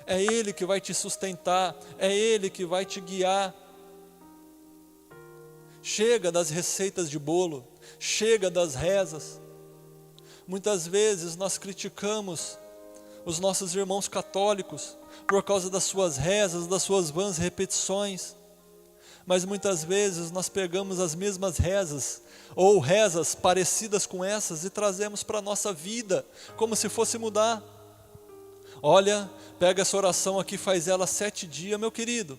É Ele que vai te sustentar, é Ele que vai te guiar. Chega das receitas de bolo, chega das rezas. Muitas vezes nós criticamos os nossos irmãos católicos por causa das suas rezas, das suas vãs repetições, mas muitas vezes nós pegamos as mesmas rezas, ou rezas parecidas com essas, e trazemos para a nossa vida, como se fosse mudar. Olha, pega essa oração aqui, faz ela 7 dias, meu querido,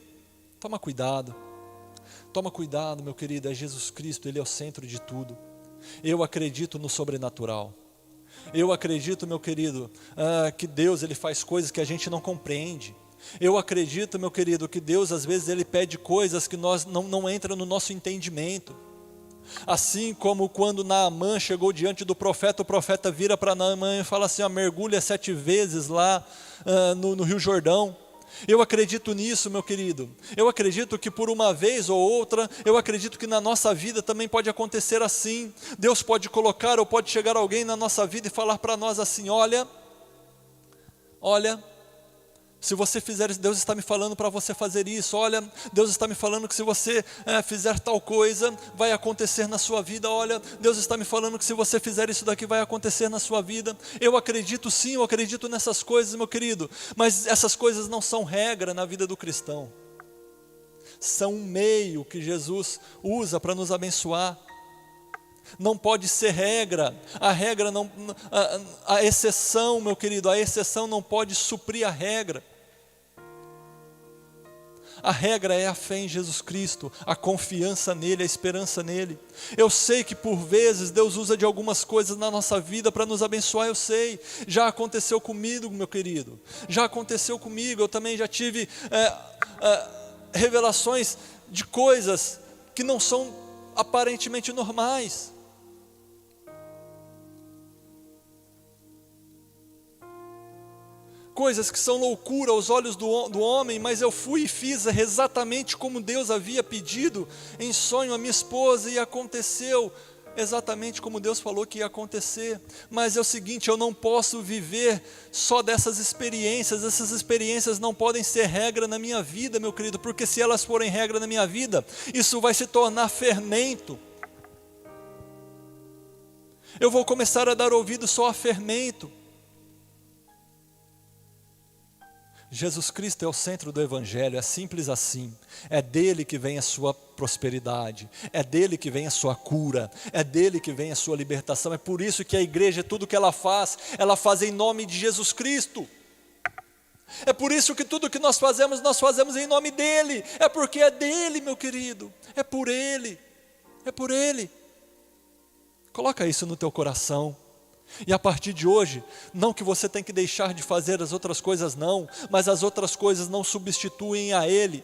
toma cuidado, meu querido, é Jesus Cristo, Ele é o centro de tudo. Eu acredito no sobrenatural. Eu acredito, meu querido, que Deus Ele faz coisas que a gente não compreende. Eu acredito, meu querido, que Deus às vezes Ele pede coisas que não entram no nosso entendimento. Assim como quando Naamã chegou diante do profeta, o profeta vira para Naamã e fala assim, mergulha 7 vezes lá no Rio Jordão. Eu acredito nisso, meu querido. Eu acredito que por uma vez ou outra, eu acredito que na nossa vida também pode acontecer assim. Deus pode colocar ou pode chegar alguém na nossa vida e falar para nós assim, olha, se você fizer isso, Deus está me falando para você fazer isso. Olha, Deus está me falando que se você fizer tal coisa, vai acontecer na sua vida. Olha, Deus está me falando que se você fizer isso daqui, vai acontecer na sua vida. Eu acredito sim, eu acredito nessas coisas, meu querido. Mas essas coisas não são regra na vida do cristão. São um meio que Jesus usa para nos abençoar. Não pode ser regra. A regra não, a exceção, meu querido, a exceção não pode suprir a regra. A regra é a fé em Jesus Cristo, a confiança nele, a esperança nele. Eu sei que por vezes Deus usa de algumas coisas na nossa vida para nos abençoar, eu sei. Já aconteceu comigo, meu querido. Já aconteceu comigo, eu também já tive revelações de coisas que não são aparentemente normais. Coisas que são loucura aos olhos do homem, mas eu fui e fiz exatamente como Deus havia pedido em sonho a minha esposa, e aconteceu exatamente como Deus falou que ia acontecer. Mas é o seguinte, eu não posso viver só dessas experiências. Essas experiências não podem ser regra na minha vida, meu querido, porque se elas forem regra na minha vida, isso vai se tornar fermento. Eu vou começar a dar ouvido só a fermento. Jesus Cristo é o centro do Evangelho, é simples assim. É dele que vem a sua prosperidade, é dele que vem a sua cura, é dele que vem a sua libertação. É por isso que a igreja, tudo que ela faz em nome de Jesus Cristo. É por isso que tudo que nós fazemos em nome dele. É porque é dele, meu querido, é por ele, é por ele. Coloca isso no teu coração. E a partir de hoje, não que você tem que deixar de fazer as outras coisas não, mas as outras coisas não substituem a Ele.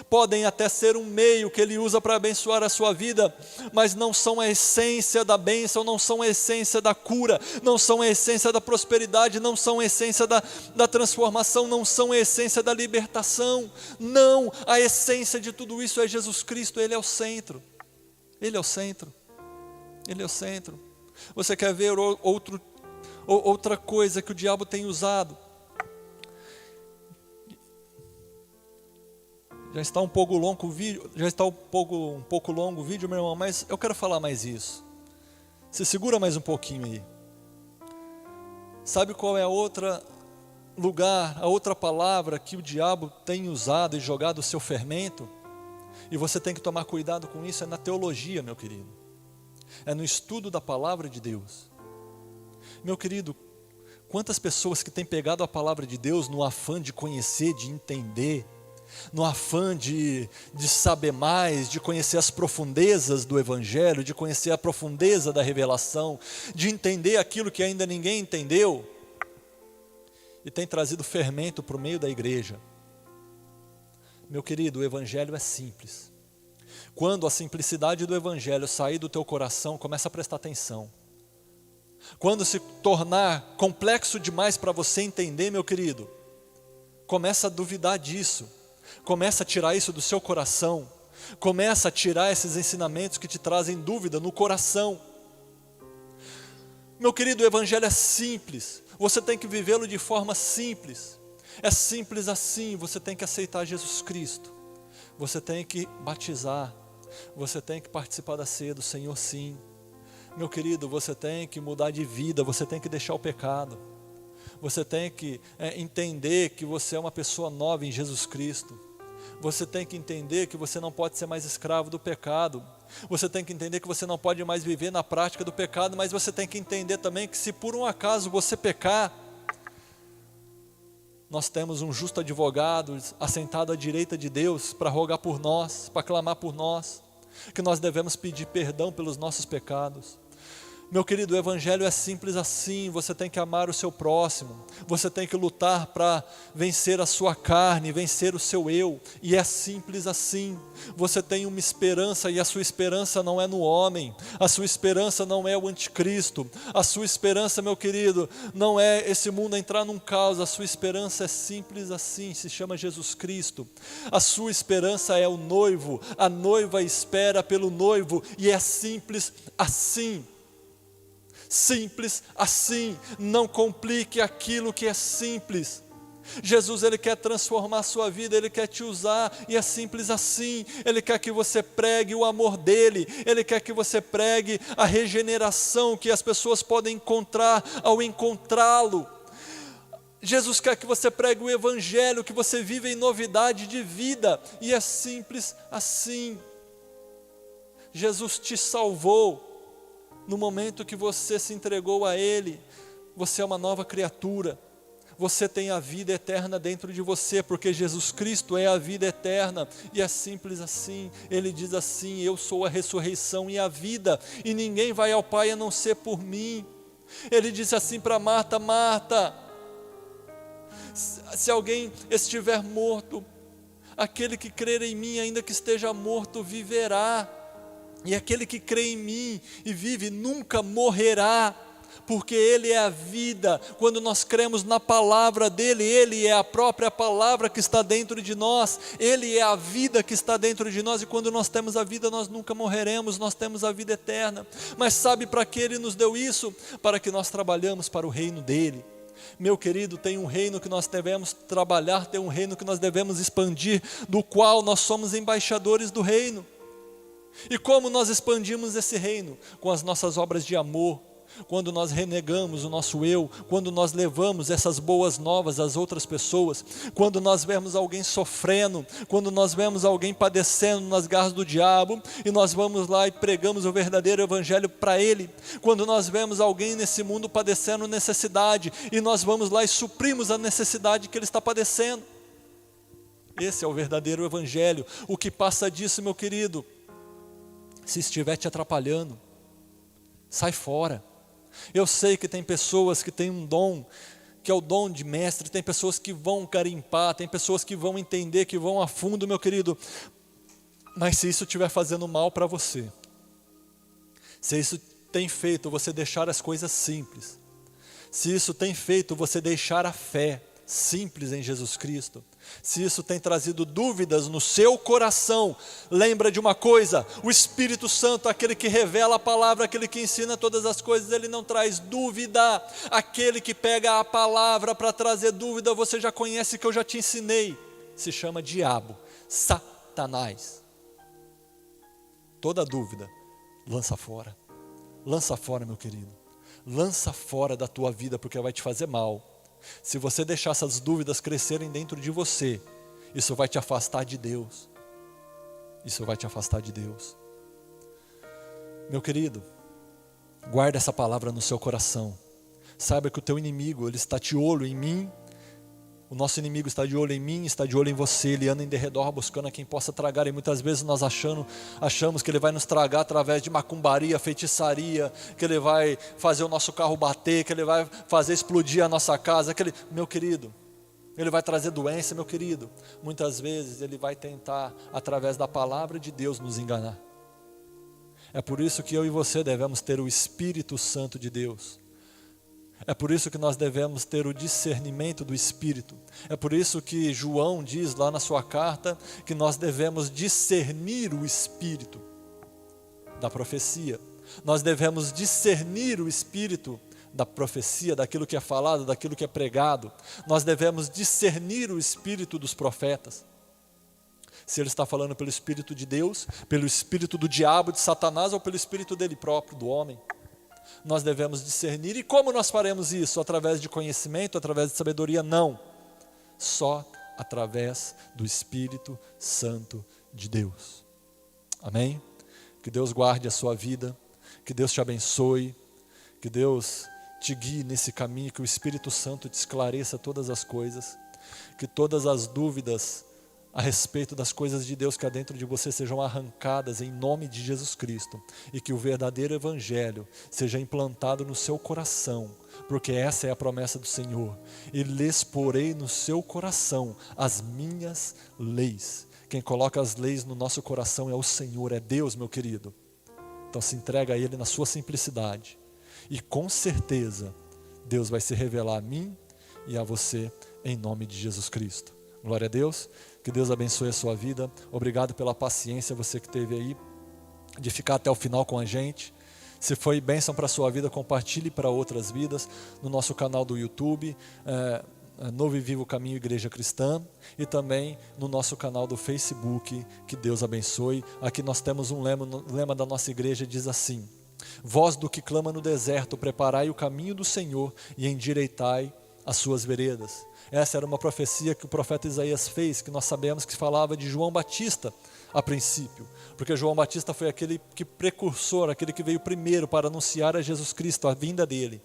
podem até ser um meio que Ele usa para abençoar a sua vida, mas não são a essência da bênção, não são a essência da cura, não são a essência da prosperidade, não são a essência da transformação, não são a essência da libertação. Não, a essência de tudo isso é Jesus Cristo. Ele é o centro, Ele é o centro, Ele é o centro. Você quer ver outra coisa que o diabo tem usado? Já está um pouco longo o vídeo, um pouco longo o vídeo, meu irmão, mas eu quero falar mais isso. Se segura mais um pouquinho aí. Sabe qual é a outra palavra que o diabo tem usado e jogado o seu fermento? E você tem que tomar cuidado com isso, é na teologia, meu querido. É no estudo da palavra de Deus. Meu querido, quantas pessoas que têm pegado a palavra de Deus no afã de conhecer, de entender, no afã de saber mais, de conhecer as profundezas do Evangelho, de conhecer a profundeza da revelação, de entender aquilo que ainda ninguém entendeu, e tem trazido fermento para o meio da igreja. Meu querido, o Evangelho é simples. Quando a simplicidade do Evangelho sair do teu coração, começa a prestar atenção. Quando se tornar complexo demais para você entender, meu querido, começa a duvidar disso. Começa a tirar isso do seu coração. Começa a tirar esses ensinamentos que te trazem dúvida no coração. Meu querido, o Evangelho é simples. Você tem que vivê-lo de forma simples. É simples assim. Você tem que aceitar Jesus Cristo. Você tem que batizar. Você tem que participar da ceia do Senhor, sim. Meu querido, você tem que mudar de vida. Você tem que deixar o pecado. Você tem que entender que você é uma pessoa nova em Jesus Cristo. Você tem que entender que você não pode ser mais escravo do pecado. Você tem que entender que você não pode mais viver na prática do pecado, mas você tem que entender também que se por um acaso você pecar, nós temos um justo advogado assentado à direita de Deus para rogar por nós, para clamar por nós, que nós devemos pedir perdão pelos nossos pecados. Meu querido, o Evangelho é simples assim. Você tem que amar o seu próximo, você tem que lutar para vencer a sua carne, vencer o seu eu, e é simples assim. Você tem uma esperança, e a sua esperança não é no homem, a sua esperança não é o anticristo, a sua esperança, meu querido, não é esse mundo entrar num caos. A sua esperança é simples assim, se chama Jesus Cristo. A sua esperança é o noivo, a noiva espera pelo noivo, e é simples assim. Simples assim, não complique aquilo que é simples. Jesus, Ele quer transformar a sua vida, Ele quer te usar, e é simples assim. Ele quer que você pregue o amor dEle, Ele quer que você pregue a regeneração que as pessoas podem encontrar ao encontrá-lo. Jesus quer que você pregue o Evangelho, que você viva em novidade de vida, e é simples assim. Jesus te salvou. No momento que você se entregou a Ele, você é uma nova criatura. Você tem a vida eterna dentro de você, porque Jesus Cristo é a vida eterna. E é simples assim. Ele diz assim: eu sou a ressurreição e a vida, e ninguém vai ao Pai a não ser por mim. Ele disse assim para Marta: Marta, se alguém estiver morto, aquele que crer em mim, ainda que esteja morto, viverá. E aquele que crê em mim e vive nunca morrerá, porque Ele é a vida. Quando nós cremos na palavra dEle, Ele é a própria palavra que está dentro de nós, Ele é a vida que está dentro de nós, e quando nós temos a vida, nós nunca morreremos, nós temos a vida eterna. Mas sabe para que Ele nos deu isso? Para que nós trabalhamos para o reino dEle. Meu querido, tem um reino que nós devemos trabalhar, tem um reino que nós devemos expandir, do qual nós somos embaixadores do reino. E como nós expandimos esse reino? Com as nossas obras de amor, quando nós renegamos o nosso eu, quando nós levamos essas boas novas às outras pessoas, quando nós vemos alguém sofrendo, quando nós vemos alguém padecendo nas garras do diabo, e nós vamos lá e pregamos o verdadeiro Evangelho para ele, quando nós vemos alguém nesse mundo padecendo necessidade, e nós vamos lá e suprimos a necessidade que ele está padecendo. Esse é o verdadeiro Evangelho. O que passa disso, meu querido, se estiver te atrapalhando, sai fora. Eu sei que tem pessoas que têm um dom que é o dom de mestre, tem pessoas que vão garimpar, tem pessoas que vão entender, que vão a fundo, meu querido. Mas se isso estiver fazendo mal para você, se isso tem feito você deixar as coisas simples, se isso tem feito você deixar a fé simples em Jesus Cristo, se isso tem trazido dúvidas no seu coração, lembra de uma coisa: o Espírito Santo, aquele que revela a palavra, aquele que ensina todas as coisas, ele não traz dúvida. Aquele que pega a palavra para trazer dúvida, você já conhece, que eu já te ensinei, se chama diabo, Satanás. Toda dúvida, lança fora, meu querido, lança fora da tua vida, porque vai te fazer mal. Se você deixar essas dúvidas crescerem dentro de você, isso vai te afastar de Deus. Isso vai te afastar de Deus. Meu querido, guarda essa palavra no seu coração. Saiba que o teu inimigo, ele está de olho em mim. O nosso inimigo está de olho em mim, está de olho em você. Ele anda em derredor buscando a quem possa tragar. E muitas vezes nós achamos que ele vai nos tragar através de macumbaria, feitiçaria, que ele vai fazer o nosso carro bater, que ele vai fazer explodir a nossa casa. Meu querido, ele vai trazer doença, meu querido. Muitas vezes ele vai tentar, através da palavra de Deus, nos enganar. É por isso que eu e você devemos ter o Espírito Santo de Deus. É por isso que nós devemos ter o discernimento do Espírito. É por isso que João diz lá na sua carta que nós devemos discernir o Espírito da profecia. Nós devemos discernir o Espírito da profecia, daquilo que é falado, daquilo que é pregado. Nós devemos discernir o Espírito dos profetas. Se ele está falando pelo Espírito de Deus, pelo Espírito do diabo, de Satanás, ou pelo Espírito dele próprio, do homem. Nós devemos discernir. E como nós faremos isso? Através de conhecimento, através de sabedoria? Não. Só através do Espírito Santo de Deus. Amém? Que Deus guarde a sua vida, que Deus te abençoe, que Deus te guie nesse caminho, que o Espírito Santo te esclareça todas as coisas, que todas as dúvidas a respeito das coisas de Deus que há dentro de você sejam arrancadas em nome de Jesus Cristo, e que o verdadeiro Evangelho seja implantado no seu coração, porque essa é a promessa do Senhor: e lhes porei no seu coração as minhas leis. Quem coloca as leis no nosso coração é o Senhor, é Deus, meu querido. Então se entrega a Ele na sua simplicidade, e com certeza Deus vai se revelar a mim e a você em nome de Jesus Cristo. Glória a Deus. Que Deus abençoe a sua vida. Obrigado pela paciência, você que teve aí, de ficar até o final com a gente. Se foi bênção para a sua vida, compartilhe para outras vidas, no nosso canal do YouTube, Novo e Vivo Caminho Igreja Cristã, e também no nosso canal do Facebook. Que Deus abençoe. Aqui nós temos um lema da nossa igreja, diz assim: voz do que clama no deserto, preparai o caminho do Senhor e endireitai as suas veredas. Essa era uma profecia que o profeta Isaías fez, que nós sabemos que falava de João Batista a princípio, porque João Batista foi aquele que precursor, aquele que veio primeiro para anunciar a Jesus Cristo, a vinda dele.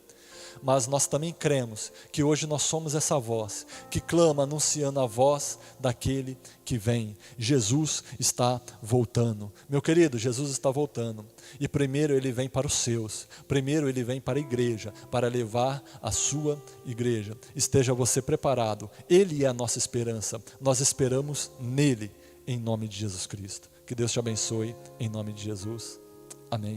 Mas nós também cremos que hoje nós somos essa voz que clama anunciando a voz daquele que vem. Jesus está voltando. Meu querido, Jesus está voltando. E primeiro ele vem para os seus. Primeiro ele vem para a igreja, para levar a sua igreja. Esteja você preparado. Ele é a nossa esperança. Nós esperamos nele, em nome de Jesus Cristo. Que Deus te abençoe, em nome de Jesus. Amém.